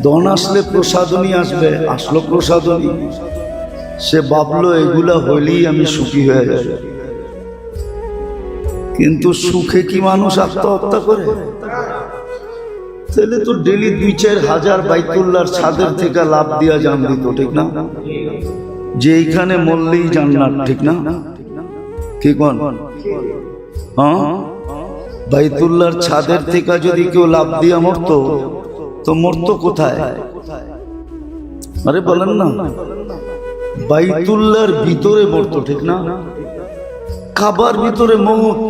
ধন আসলে প্রসাদনী আসবে, আসলো প্রসাদনী। সে ভাবলো এগুলা হইলেই আমি সুখী হয়ে যাবে। কিন্তু সুখে কি মানুষ আত্মহত্যা করে? তাহলে তো ডেলি 2-4 হাজার বাইতুল্লাহর ছাদের থেকে লাভ দিয়া জান দিত, ঠিক না? যে এইখানে মরলেই জান্নাত, ঠিক না? কি কোন? হ্যাঁ, বাইতুল্লাহর ছাদের থেকে যদি কেউ লাভ দিয়া মরতো, তো মরতো কোথায়? আরে বলেন না, বাইতুল্লাহর ভিতরে মরতো, ঠিক না? কাবার ভিতরে মউত,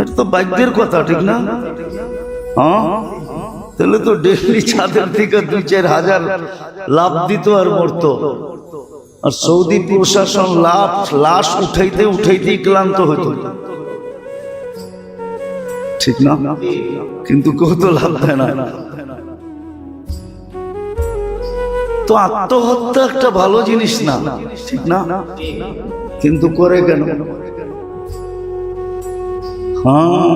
এটা তো ভাগ্যের কথা, ঠিক না? হ্যাঁ, তাহলে তো ডেলি ছাদের থেকে 2-4 হাজার লাভ দিত আর মরতো। আর সৌদি প্রশাসন লাশ উঠাইতে উঠাইতেই ক্লান্ত হতো, ঠিক না? কিন্তু কত লাভ দেয় না। তো আত্মহত্যা একটা ভালো জিনিস না, ঠিক না? কিন্তু করে কেন? হ্যাঁ,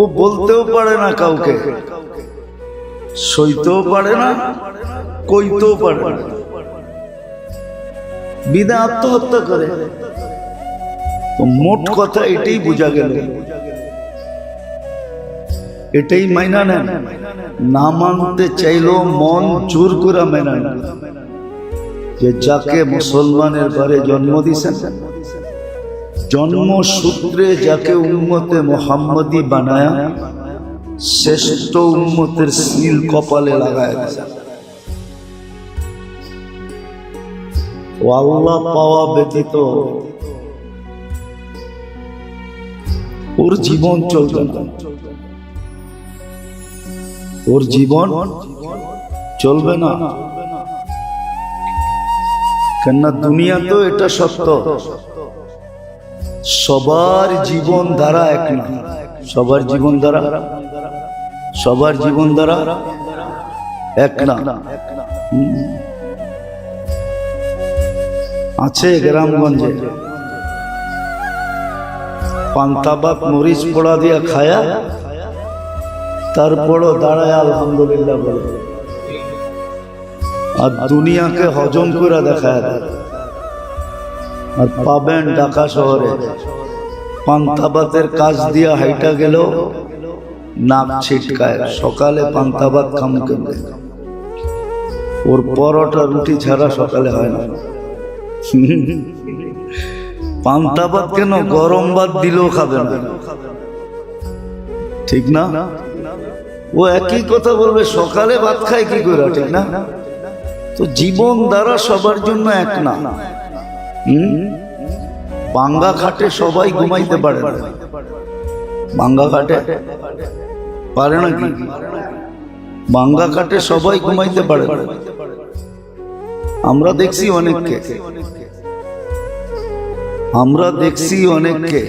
ও বলতেও পারে না কাউকে, সইতেও পারে না, কইতেও পারে না, বিদায় আত্মহত্যা করে। তো মোট কথা এটাই বোঝা গেল, এটাই মাইনা নেন। না মানতে চাইলেও মন জোর করে মেনে নেন যে যাকে মুসলমানের ঘরে জন্ম দিয়েছেন, জন্মসূত্রে যাকে উম্মতে মুহাম্মদী বানায়া শ্রেষ্ঠ উম্মতের সিল কপালে লাগায় দিয়েছেন, ও আল্লাহ পাওয়া ব্যতীত ওর জীবন চলবে না, ওর জীবন চলবে না। কেননা দুনিয়া তো এটা সত্য, সবার জীবন ধারা এক না, সবার জীবন ধারা এক না। আছে গ্রামগঞ্জে পান্তা ভাত মরিচ পোড়া দিয়া খায়া, তারপরও দাঁড়ায় আলহামদুলিল্লাহ বলে, আর দুনিয়াকে হজম করে দেখায়। আর পাবেন ঢাকা শহরে পান্তা ভাতের কাজ দিয়া হাইটা গেল নাক ছিটকায়, সকালে পান্তা ভাত খামু কেমনে? ওর পরোটা রুটি ছাড়া সকালে হয় না। পান্তা ভাত কেন, গরম ভাত দিলেও খাবে না, ঠিক না? ও একই কথা বলবে, সকালে ভাত খায় কি করে, ঠিক না? তো জীবন দ্বারা সবার জন্য এক না। বাঙ্গা খাটে সবাই ঘুমাইতে পারে না। বাঙ্গা খাটে পারে নাকি? বাঙ্গা খাটে সবাই ঘুমাইতে পারে না। আমরা দেখছি অনেককে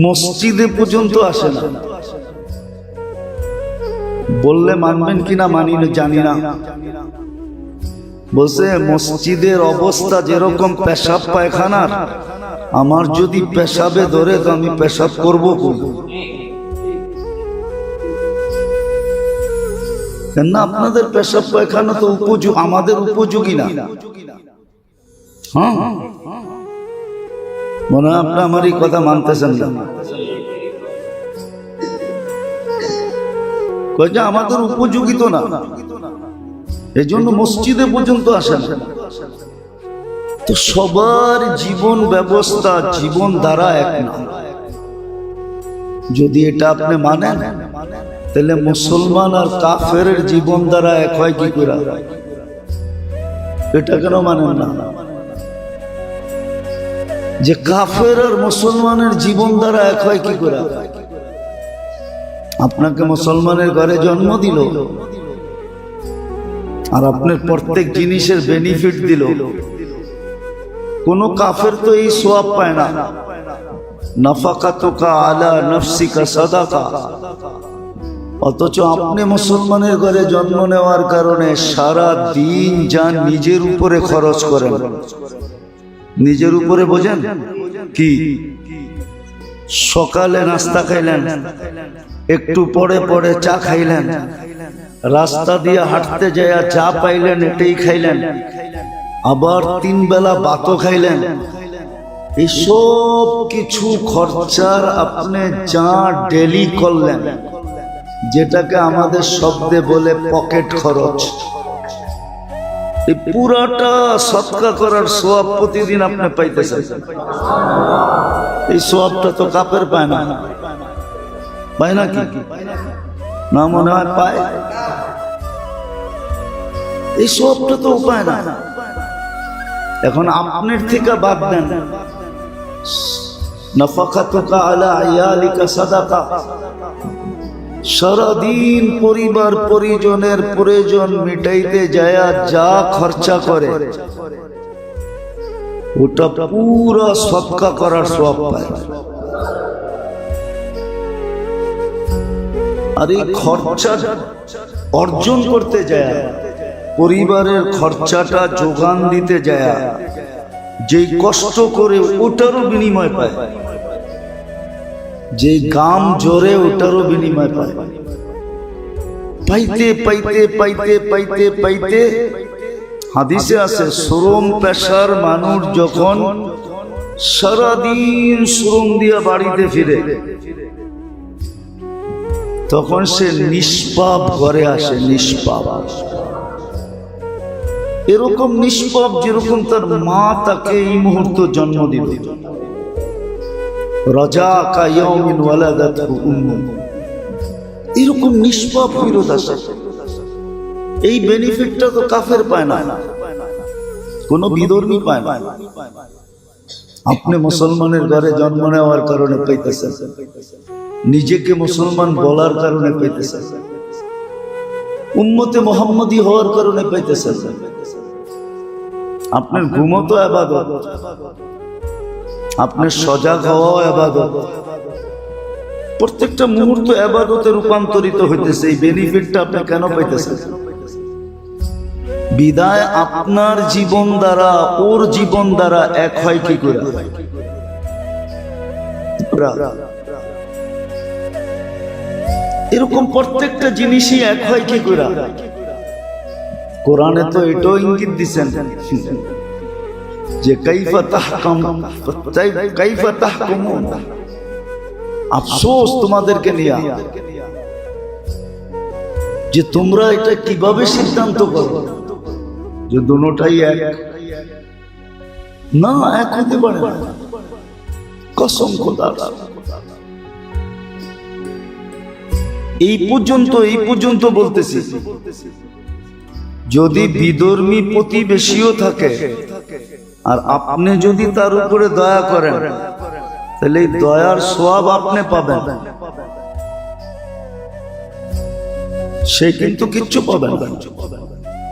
মসজিদে পর্যন্ত আসে না। বললে মানবেন কিনা মানি না জানি না, বলছে মসজিদের অবস্থা যেরকম পেশাব পায়খানার, আমার যদি পেশাবে ধরে তো আমি পেশাব করবো না? আপনাদের পেশাব পায়খানা তো আমাদের উপযোগী না। হ্যাঁ, মনে হয় আপনি আমার এই কথা মানতেছেন না। আমাদের উপযোগী তো না, এই জন্য মসজিদে পর্যন্ত আসে না। তো সবার জীবন ব্যবস্থা, জীবন দ্বারা এক না। যদি এটা আপনি মানেন, তাহলে মুসলমান আর কাফের জীবন দ্বারা এক হয় কি করে? এটা কেন মানেন না যে কাফের আর মুসলমানের জীবন দ্বারা এক হয় কি করে? আপনাকে মুসলমানের ঘরে জন্ম দিল, আর আপনার প্রত্যেক জিনিসের বেনিফিট দিল। কোন কাফের তো এই সওয়াব পায় না। নাফাকাতুকা আলা নাফসিকা সাদাকা। অথচ আপনি মুসলমানের ঘরে জন্ম নেওয়ার কারণে সারা দিন যান নিজের উপরে খরচ করেন। নিজের উপরে বোঝেন কি? সকালে নাস্তা খাইলেন, একটু পরে পরে চা খাইলেন, রাস্তা দিয়ে হাঁটতে যায় চা পাইলেন এটাই খাইলেন, আবার 3 বেলা ভাতও খাইলেন। এই সব কিছু খরচার আপনি যা ডেলি করলেন, যেটাকে আমাদের শব্দে বলে পকেট খরচ, এই পুরাটা সদকা করার সওয়াব প্রতিদিন আপনি পাইতেছেন। এই সওয়াবটা তো কাফের পায় না, পায় নাকি? না, মনে হয় পায়। এই সওয়াবটা তো পায় না। এখন আপনার থেকে বাদ দেন, নাফাকাতুকা আলা আয়ালিকা সাদাকা। সারাদিন পরিবার পরিজনের প্রয়োজন মিটাইতে যায় যা খরচা করে, ওটা পুরো সদকা করার সওয়াব পায়। আর এই খরচা অর্জন করতে যায়, পরিবারের খরচাটা যোগান দিতে যায়, যে কষ্ট করে ওটারও বিনিময় পায়, যে গাম জোরে ওটারও বিনিময় পায়। পাইতে পাইতে পাইতে পাইতে পাইতে হাদিসে আছে, শ্রম পেশার মানুষ যখন সারাদিন শ্রম দিয়া বাড়িতে ফিরে, তখন সে নিষ্পাপ ঘরে আসে। নিষ্পাপ, এরকম নিষ্পাপ যেরকম তার মা তাকে এই মুহূর্তে জন্ম দিল। রাজা কা ইয়াউমিন ওয়ালাদাতহু উম্মু, এরকম নিষ্পাপ ফিরত আসে। এই বেনিফিটটা তো কাফের পায় না, কোন বিধর্মী পায় না। আপনি মুসলমানের ঘরে জন্ম নেওয়ার কারণে পাইতেছেন, নিজেকে মুসলমান বলার কারণে পাইতেছেন, উম্মতে মুহাম্মদী হওয়ার কারণে পাইতেছেন। আপনার ঘুমও তো ইবাদত, আপনার সজাগ হওয়াও ইবাদত, প্রত্যেকটা মুহূর্ত ইবাদতে রূপান্তরিত হইতেছে। এই বেনিফিটটা আপনি কেন পাইতেছেন? বিদায় আপনার জীবন দ্বারা ওর জীবন দ্বারা এক হয় কি করে? এরকম প্রত্যেকটা জিনিসই এক হয় কি করে? কোরআনে তো এটাও ইঙ্গিত দিচ্ছেন, যে কাইফা তাহকুমুন, আফসোস তোমাদেরকে নিয়ে যে তোমরা এটা কিভাবে সিদ্ধান্ত করো যে দুটোটাই এক। না, এক হতে পারে না, কসম খোদার। এই পর্যন্ত বলতেছি, যদি বিধর্মী প্রতিবেশীও থাকে আর আপনি যদি তার উপরে দয়া করেন, তাহলে এই দয়ার সওয়াব আপনি পাবেন, সে কিন্তু কিচ্ছু পাবেন না।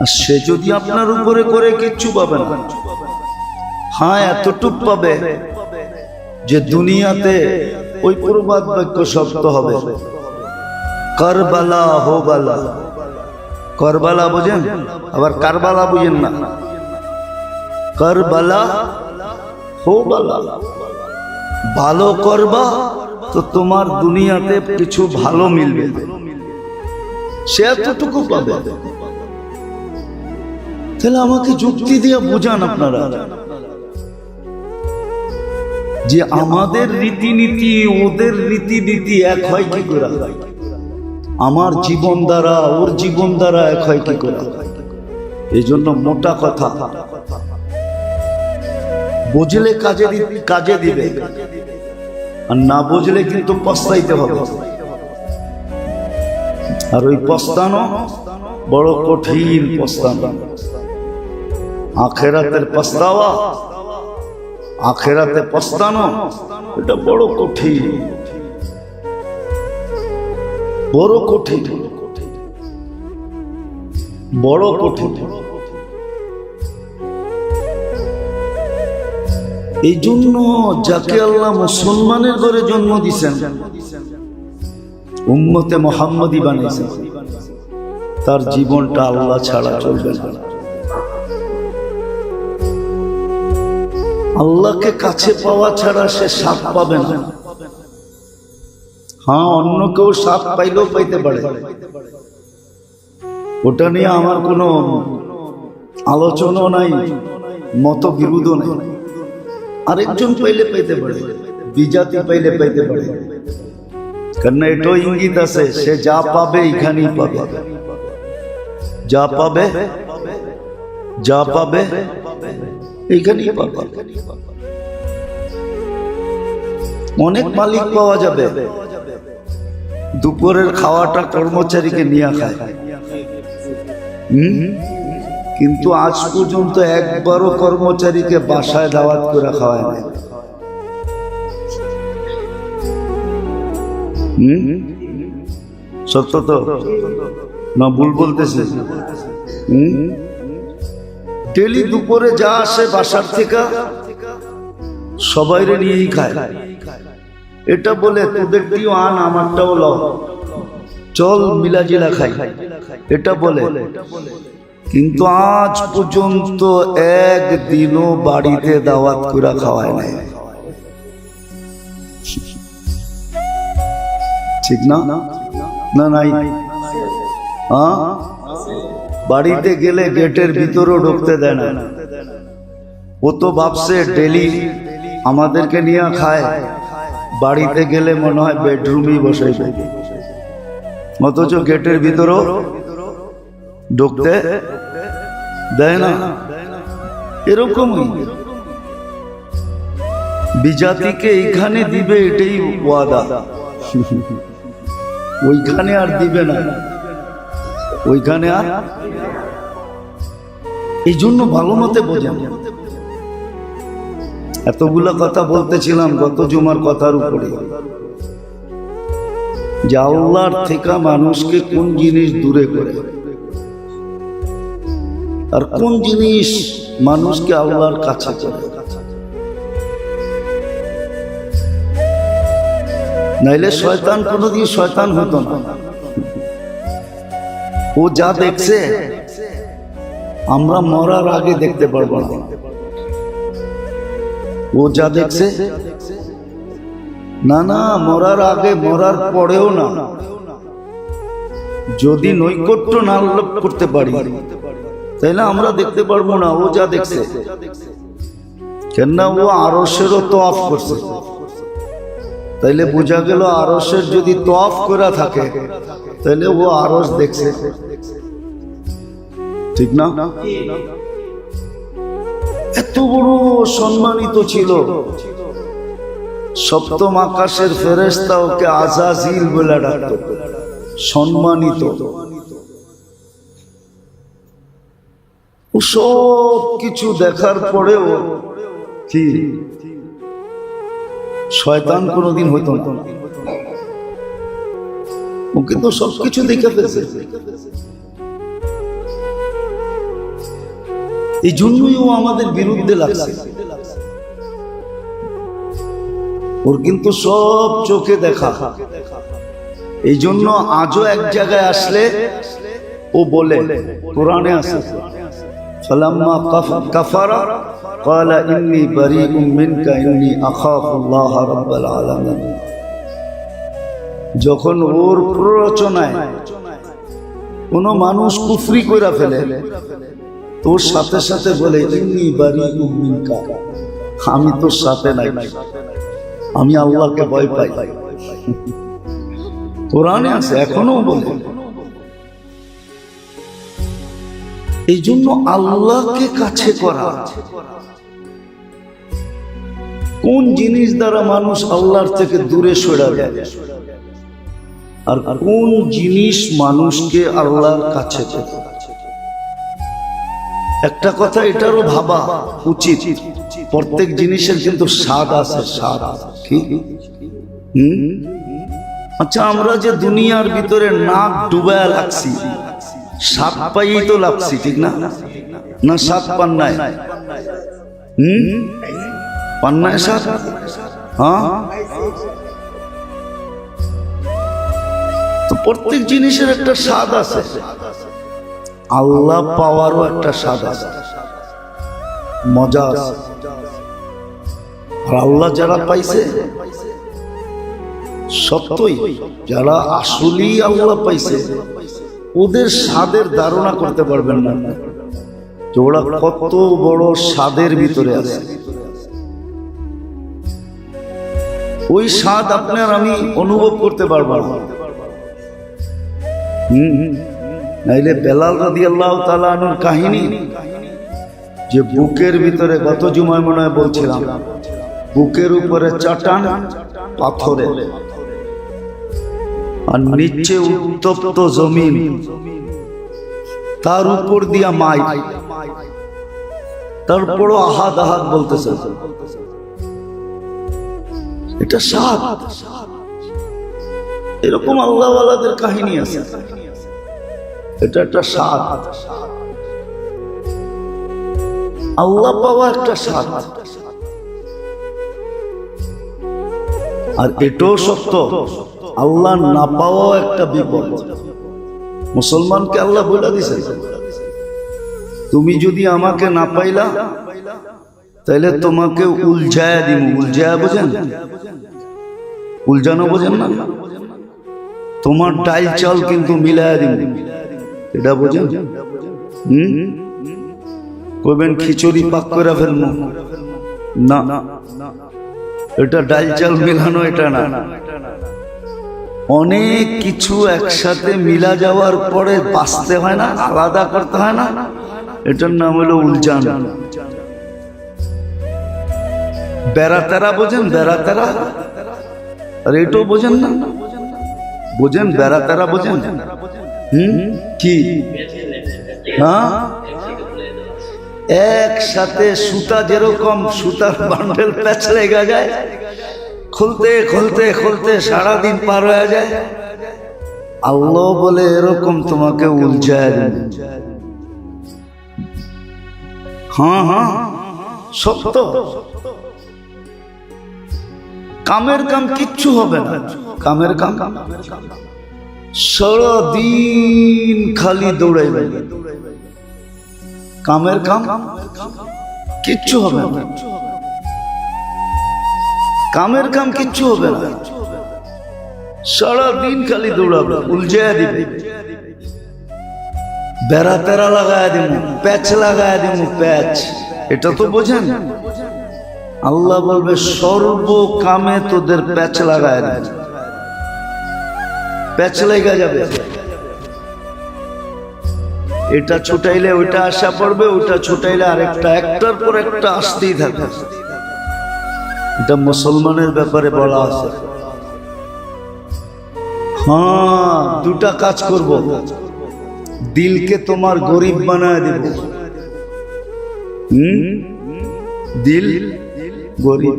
আর সে যদি আপনার উপরে করে কিচ্ছু পাবেন না। হ্যাঁ, এতটুক পাবে যে দুনিয়াতে ওই প্রবাদ বাক্য সত্য হবে, কারবালা হো বালা। কারবালা বুঝেন, আবার কারবালা বুঝেন না, কারবালা হো বালা। ভালো করবা তো তোমার দুনিয়াতে কিছু ভালো মিলবে, সে এতটুকু পাবে। তাহলে আমাকে যুক্তি দিয়ে বুঝান আপনারা যে আমাদের রীতিনীতি ওদের রীতিনীতি এক হয় কি করে, আমার জীবন দ্বারা ওর জীবন দ্বারা এক হয় কি করে। এই জন্য মোটা কথা, বুঝলে কাজে দিবে, আর না বুঝলে কিন্তু পস্তাইতে হবে। আর ওই পস্তানো বড় কঠিন পস্তানো। আখেরাতের পস্তাওয়া, আখেরাতে পস্তানো, এটা বড় কঠিন, বড় কঠিন, বড় কঠিন। এই জন্য যাকে আল্লাহ মুসলমানের ঘরে জন্ম দিয়েছেন, উম্মতে মুহাম্মদী বানিয়েছেন, তার জীবনটা আল্লাহ ছাড়া চলবে না। আল্লাহকে কাছে পাওয়া ছাড়া সে স্বাদ পাবে না। হ্যাঁ, অন্য কেউ স্বাদ পাইলেও পাইতে পারে, ওটা নিয়ে আমার কোনো আলোচনা নাই, মতবিরোধ নাই। আরেকজন পাইলে পাইতে পারে, বিজাতি পাইলে পাইতে পারে, কারণ এটাও ইঙ্গিত আছে সে যা পাবে এখানেই পাবে, যা পাবে এইখানেই পাবে। অনেক মালিক পাওয়া যাবে, দুপুরের খাওয়াটা কর্মচারীকে নিয়ে খায়, কিন্তু আজ পর্যন্ত একবারও কর্মচারীকে বাসায় দাওয়াত করে খাওয়ায় না। সত্য তো না ভুল বলতেছে? ডেলি দুপুরে যা আসে বাসার থেকে সবাইরে নিয়েই খায়। এটা বলে তোদের দিও আন, আমারটাও লও, চল মিলাজিলা খাই, এটা বলে। কিন্তু আজ পর্যন্ত একদিনও বাড়িতে দাওয়াত করে খাওয়ায় নাই। ঠিক না? না নাই? হ্যাঁ, বাড়িতে গেলে গেটের ভিতরেও ঢুকতে দেয় না। ও তো ভাবছে ডেলি আমাদেরকে নিয়ে খায়, বাড়িতে গেলে মনে হয় বেডরুমই বসে, অথচ গেটের ভিতরেও ঢুকতে দেয় না। এরকমই বিজাতিকে এইখানে দিবে, এটাই ওয়াদা, ওইখানে আর দিবে না, ওইখানে আর। এই জন্য ভালো মতে বোঝেন। এতগুলা কথা বলতেছিলাম গত জুমার কথার উপরে, যে আল্লাহর থেকে মানুষকে কোন জিনিস দূরে করে আর কোন জিনিস মানুষকে আল্লাহর কাছে করে। নাইলে শয়তান কোনদিন শয়তান হতো না। ও যা দেখছে আমরা মরার আগে দেখতে পারবো না। ও যা দেখছে না, না মরার আগে, মরার পরেও না। যদি নৈকট্য না লাভ করতে পারি তাইলে আমরা দেখতে পারবো না ও যা দেখছে। কেননা ও আরশেরও তওয়াফ করছে, তাইলে বোঝা গেল আরশের যদি তওয়াফ করা থাকে তাহলে ও আরশ দেখছে, ঠিক না? এত বড় সম্মানিত ছিল, সপ্তম আকাশের ফেরেশতা ওকে আজাজিল বলে ডাকত, সম্মানিত। ও সব কিছু দেখার পরেও কি শয়তান কোনোদিন হইতো না, ও কিন্তু সবকিছু দেখে ফেলছে। এই জন্যই ও আমাদের বিরুদ্ধে লাগছে। ওর কিন্তু সব চোখে দেখা। এই জন্য আজও এক জায়গায় আসলে ও বলে, কোরআনে আছে, ফালাম্মা কাফারা ক্বালা ইন্নী বারীউম মিনকা ইন্নী আখাফুল্লাহ রাব্বাল আলামিন। যখন ওর প্ররোচনায় কোনো মানুষ কুফরি কইরা ফেলে, তোর সাথে সাথে বলে ইন্নী বারীউম মিনকা, আমি তোর সাথে নাই, আমি আল্লাহকে ভয় পাই। কোরআনে আছে, এখনো বলে। এই জন্য আল্লাহকে কাছে করা, কোন জিনিস দ্বারা মানুষ আল্লাহর থেকে দূরে সরে যায়, আর কোন জিনিস মানুষকে আল্লাহর কাছে করে। একটা কথা এটারও ভাবা উচিত, প্রত্যেক জিনিসের কিন্তু স্বাদ আছে, স্বাদ কি? আচ্ছা, আমরা যে দুনিয়ার ভিতরে নাক ডুবায়া লাগছি, স্বাদ পাই তো লাগছি, ঠিক না? না স্বাদ পান নাই? পান নাই স্বাদ? হ্যাঁ, তো প্রত্যেক জিনিসের একটা স্বাদ আছে, আল্লাহ পাওয়ারও একটা স্বাদ আছে, মজা আছে। আর আল্লাহ যারা পাইছে সত্যই, যারা আসলেই আল্লাহ পাইছে, ওদের স্বাদের ধারণা করতে পারবেন না যে ওরা কত বড় স্বাদের ভিতরে আছে। ওই স্বাদ আপনার আমি অনুভব করতে পারবো না। নাইলে বেলাল রাদিয়াল্লাহু তাআলা আনহুর কাহিনী, যে বুকের ভিতরে, গত জুমায় মনে হয় বলছিলাম, বুকের উপরে চাটান পাথরে, আর নিচে উত্তপ্ত জমিন, তার উপর দিয়া মাই, তারপরও আহাদ আহাদ বলতেছে। এটা স্বাদ। এরকম আল্লাহওয়ালাদের কাহিনী আছে, এটা একটা স্বাদ। আল্লাহ পাওয়া একটা স্বাদ। আর এটাও সত্য, আল্লাহ না পাওয়াও একটা বিপদ। মুসলমানকে আল্লাহ বলে দিছে, তুমি যদি আমাকে না পাইলা তাহলে তোমাকে উলঝায়া দিব। উলঝায়া বোঝেন? উলঝানো বোঝেন না? তোমার ডাল চাল কিন্তু মিলায়া দিব, এটা বোঝেন? কইবেন খিচুড়ি পাক করে ফেলবো না, এটা ডাল চাল মিলানো, এটা না। অনেক কিছু একসাথে মিলা যাওয়ার পরে বাঁচতে হয় না, আলাদা করতে হয় না, এটার নাম হলো উলঝান। বেড়াতেরা বোঝেন? বেড়াতেরা, আর এটাও বোঝেন না? বোঝেন? বেড়াতেরা বোঝেন? কি? হ্যাঁ, একসাথে সুতা, যেরকম সুতার বান্ডেল প্যাচ লেগে যায়, খুলতে খুলতে খুলতে সারাদিন পার হয়ে যায়। আল্লাহ বলে এরকম তোমাকে উলঝায় দেন। হ্যাঁ হ্যাঁ, সত্য। কামের কাম কিচ্ছু হবে না, কামের কাম সারাদিন খালি দৌড়াইবে, কামের কাম কিচ্ছু হবে না, কামের কাম কিচ্ছু হবে না, সারাদিন খালি দৌড়াবে, উলঝায়া দিবে। বেড়া তেরা লাগায় দিব, প্যাচ লাগায় দিব, প্যাচ। এটা তো বোঝেন? আল্লাহ বলবে সর্ব কামে তোদের প্যাচ লাগায় না, প্যাচ লেগে যাবে। এটা ছুটাইলে ওইটা আসা পড়বে, ওইটা ছুটাইলে আরেকটা, একটার পর একটা আসতেই থাকে। এটা মুসলমানের ব্যাপারে বলা আছে। হ্যাঁ, দুটা কাজ করব, দিলকে তোমার গরিব বানায় দেব। দিল গরিব।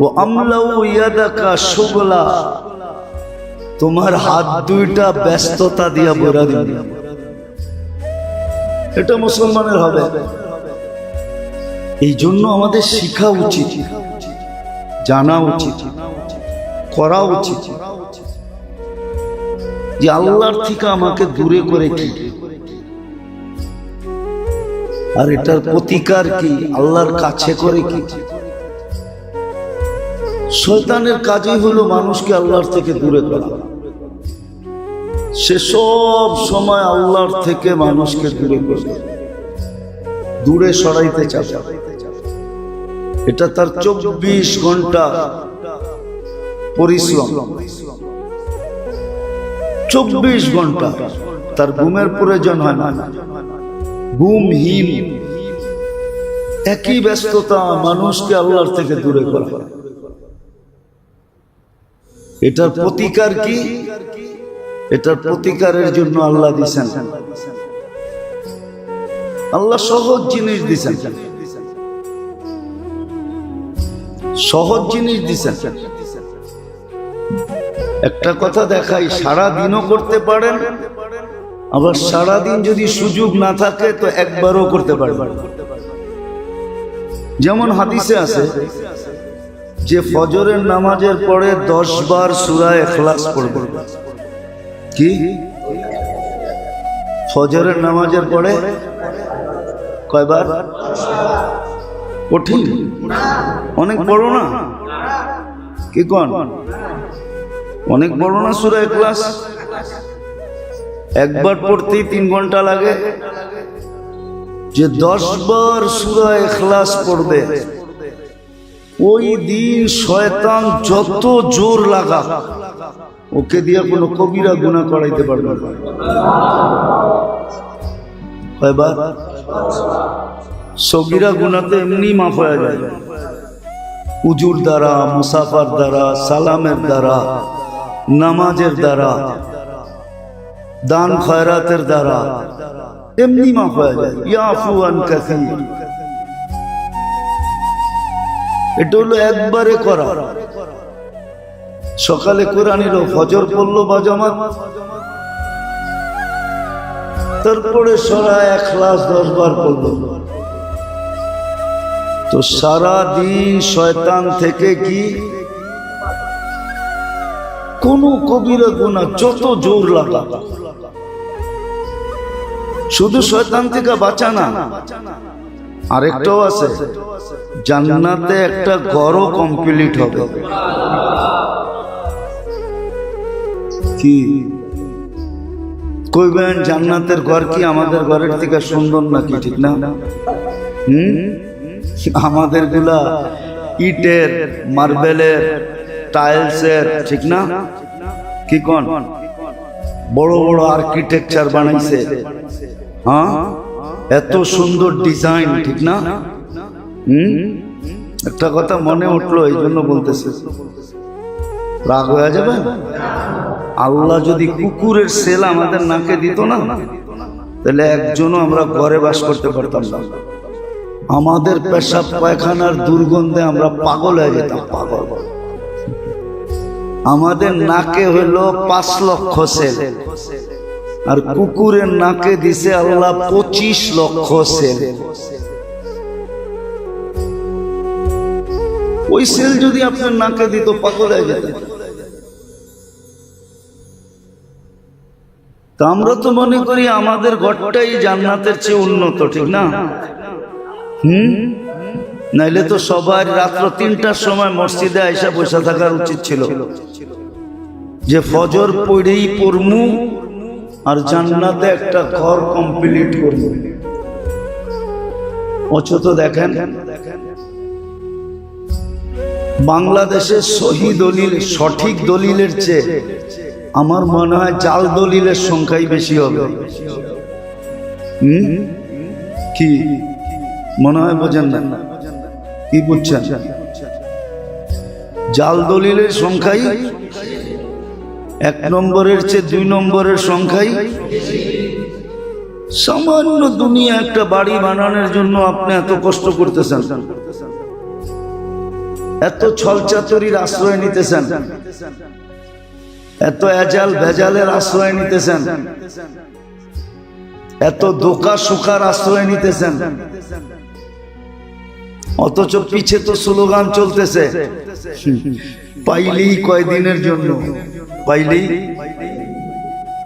ও আমলাউ ইয়াদাকা শুগলা, তোমার হাত দুইটা ব্যস্ততা দিয়া ভরা দিন। এটা মুসলমানের হবে। এই জন্য আমাদের শিখা উচিত, জানা উচিত, করা উচিত যে আল্লাহর থেকে আমাকে দূরে করে কি, আর এটার প্রতিকার কি, আল্লাহর কাছে করে কি। শয়তানের কাজই হলো মানুষকে আল্লাহর থেকে দূরে করা। সে সব সময় আল্লাহর থেকে মানুষকে দূরে করে, দূরে সরাইতে চায়। এটা তার 24 ঘন্টা পরিশ্রম, 24 ঘন্টা তার ঘুমের প্রয়োজন হয় না, ঘুমহীন একই ব্যস্ততা মানুষকে আল্লাহর থেকে দূরে করা। এটার প্রতিকার কি? এটার প্রতিকারের জন্য আল্লাহ দিয়েছেন, আল্লাহ সহজ জিনিস দিয়েছেন, সহজ জিনিস দিয়েছেন। একটা কথা দেখাই, সারা দিনও করতে পারেন, আবার সারাদিন যদি সুযোগ না থাকে তো একবারও করতে পারবেন। যেমন হাদিসে আছে যে ফজরের নামাজের পরে 10 বার সূরা ইখলাস পড়বে। কি? ফজরের নামাজের পরে কয়বার? কঠিন, অনেক বড় না? কি কোন? অনেক বড় না সূরা ইখলাস? একবার পড়তেই 3 ঘন্টা লাগে। যে 10 বার সূরা ইখলাস পড়বে, ওই দিন শয়তান যত জোর লাগা, ওকে দিয়ে কোনো কবিরা গুনাহ করাইতে পারবে না। কয়বার? সগীরা গুনাহ তো এমনি মাফ হয়ে যায়, উজুর দ্বারা, মুসাফার দ্বারা, সালামের দ্বারা, নামাজের দ্বারা, দান খয়রাতের দ্বারা এমনি মাফ হয়ে যায়। ইয়াফু আন কাসীর। এটা হলো একবারে করা। সকালে কোরআন এলো, ফজর পড়লো বা জামাত, তারপরে সূরা ইখলাস 10 বার পড়লো। তো সারা দিন শয়তান থেকে কি কোন কবিরা গুনাহ যত জোর লাগা, শুধু শয়তান থেকে বাঁচা না, আরেকটাও আছে, জান্নাতে একটা ঘরও কমপ্লিট হবে। কি কইবেন? জান্নাতের ঘর কি আমাদের ঘরের থেকে সুন্দর নাকি? ঠিক না? আমাদের গুলা ইটের, মার্বেলের, টাইলসের, ঠিক না? কি কোন? বড় বড় আর্কিটেকচার বানাইছে, হ্যাঁ, এত সুন্দর ডিজাইন, ঠিক না? একটা কথা মনে উঠলো, এই জন্য বলতেছে, রাগ হয়ে যাবে? আল্লাহ যদি কুকুরের সেল আমাদের নাকে দিত না, তাহলে একজনও আমরা ঘরে বাস করতে পারতাম না। আমাদের পেশাব পায়খানার দুর্গন্ধে আমরা পাগল হয়ে যেতাম, পাগল। আমাদের নাকে হলো 5 লক্ষ সেল, আর কুকুরের নাকে দিছে আল্লাহ 25 লক্ষ সেল। ওই সেল যদি আপনার নাকে দিত, পাগল হয়ে যেত। তা আমরা তো মনে করি আমাদের ঘরটাই জান্নাতের চেয়ে উন্নত, ঠিক না? নাইলে তো সবার রাত্র 3টার সময় মসজিদে আইসা বসে থাকার উচিত ছিল, যে ফজর পড়েই পড়মু আর জান্নাতে একটা ঘর কমপ্লিট করবো। অথচ দেখেন বাংলাদেশের সহি দলিল, সঠিক দলিলের চেয়ে আমার মনে হয় জাল দলিলের সংখ্যাই বেশি হবে। কি মনে হয়? বোঝেন না? কি বুঝছেন? জাল দলিলের সংখ্যাই 1 নম্বরের চেয়ে 2 নম্বরের সংখ্যাই। সামান্য দুনিয়া একটা বাড়ি বানানোর জন্য আপনি এত কষ্ট করতেছেন, এত ছলচাতুরির আশ্রয় নিতেছেন, এত এজাল ভেজালের আশ্রয় নিতেছেন, এত ধোঁকা সুখার আশ্রয় নিতেছেন, অথচ পিছে তো স্লোগান চলতেছে পাইলেই কয়দিনের জন্য, পাইলেই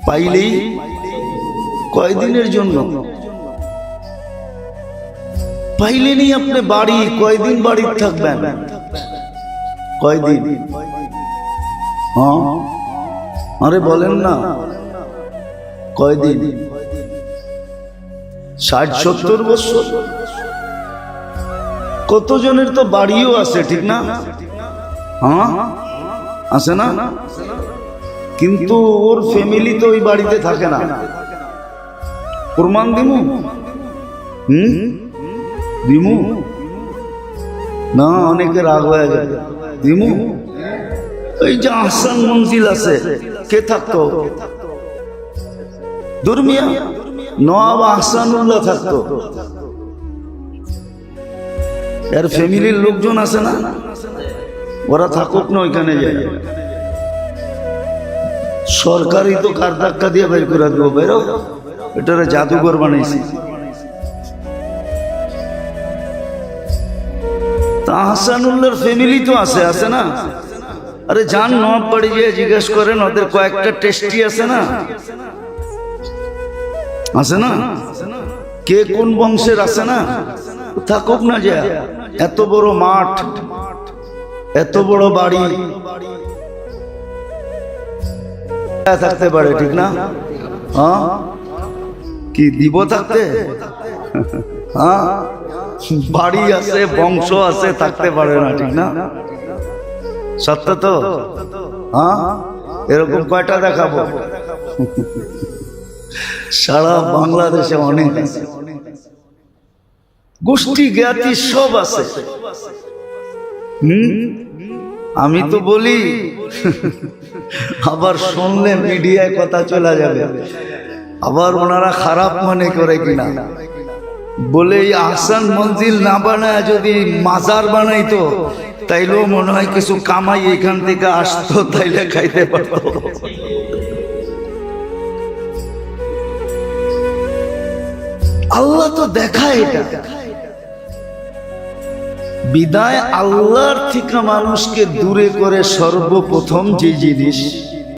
পাইলেই কয়দিনের জন্য। পাইলেনি আপনি বাড়ি, কয়দিন বাড়ি থাকবেন? কয়দিন? হ্যাঁ, আরে বলেন না, কয়দিন? 60-70 বছর? কতজনের তো বাড়িও আছে, ঠিক না? হ্যাঁ, আছে না? কিন্তু ওর ফ্যামিলি তো ওই বাড়িতে থাকে না। প্রমাণ দিমু? দিমু না, অনেকে রাগ হয়ে যায়। দিমু? এই যে আহসান মঞ্জিল আছে, কে থাকতো? দুর্মিয়া নওয়াব আহসানুল্লাহ থাকতো। এর ফ্যামিলির লোকজন আছে না, ওরা থাকুক না, ওইখানে যায়। সরকারি তো কার ধাক্কা দিয়ে বের করে দেবো, বেরো, এটারে জাদুঘর বানাইছি। আহসানুল্লাহর ফ্যামিলি তো আছে, আছে না? আরে যান নওয়াববাড়ি গিয়ে জিজ্ঞেস করেন, ওদের কয়েকটা টেস্টি আছে না, আছে না? কে কোন বংশের আছে না? থাকুক না, যে এত বড় মাঠ, এত বড় বাড়ি থাকতে পারে, ঠিক না? হ্যাঁ, কি দিব থাকতে? হ্যাঁ, বাড়ি আছে, বংশ আছে, থাকতে পারে না, ঠিক না? সত্য তো? হ্যাঁ, এরকম কয়টা দেখাবো? সারা বাংলাদেশে অনেক আছে, গোষ্ঠী জ্ঞাতি সব আছে। আমি তো বলি, আবার শুনলে মিডিয়ায় কথা চলে যাবে, আবার ওনারা খারাপ মনে করে কিনা। বলে এই আহসান মঞ্জিল না বানায় যদি মাজার বানাইতো, তাইলেও মনে হয় কিছু কামাই এখান থেকে আসতো, তাইলে খাইতে পারতো। আল্লাহ তো দেখায় এটা। বিদায় আল্লাহর থেকে মানুষকে দূরে করে সর্বপ্রথম যে জিনিস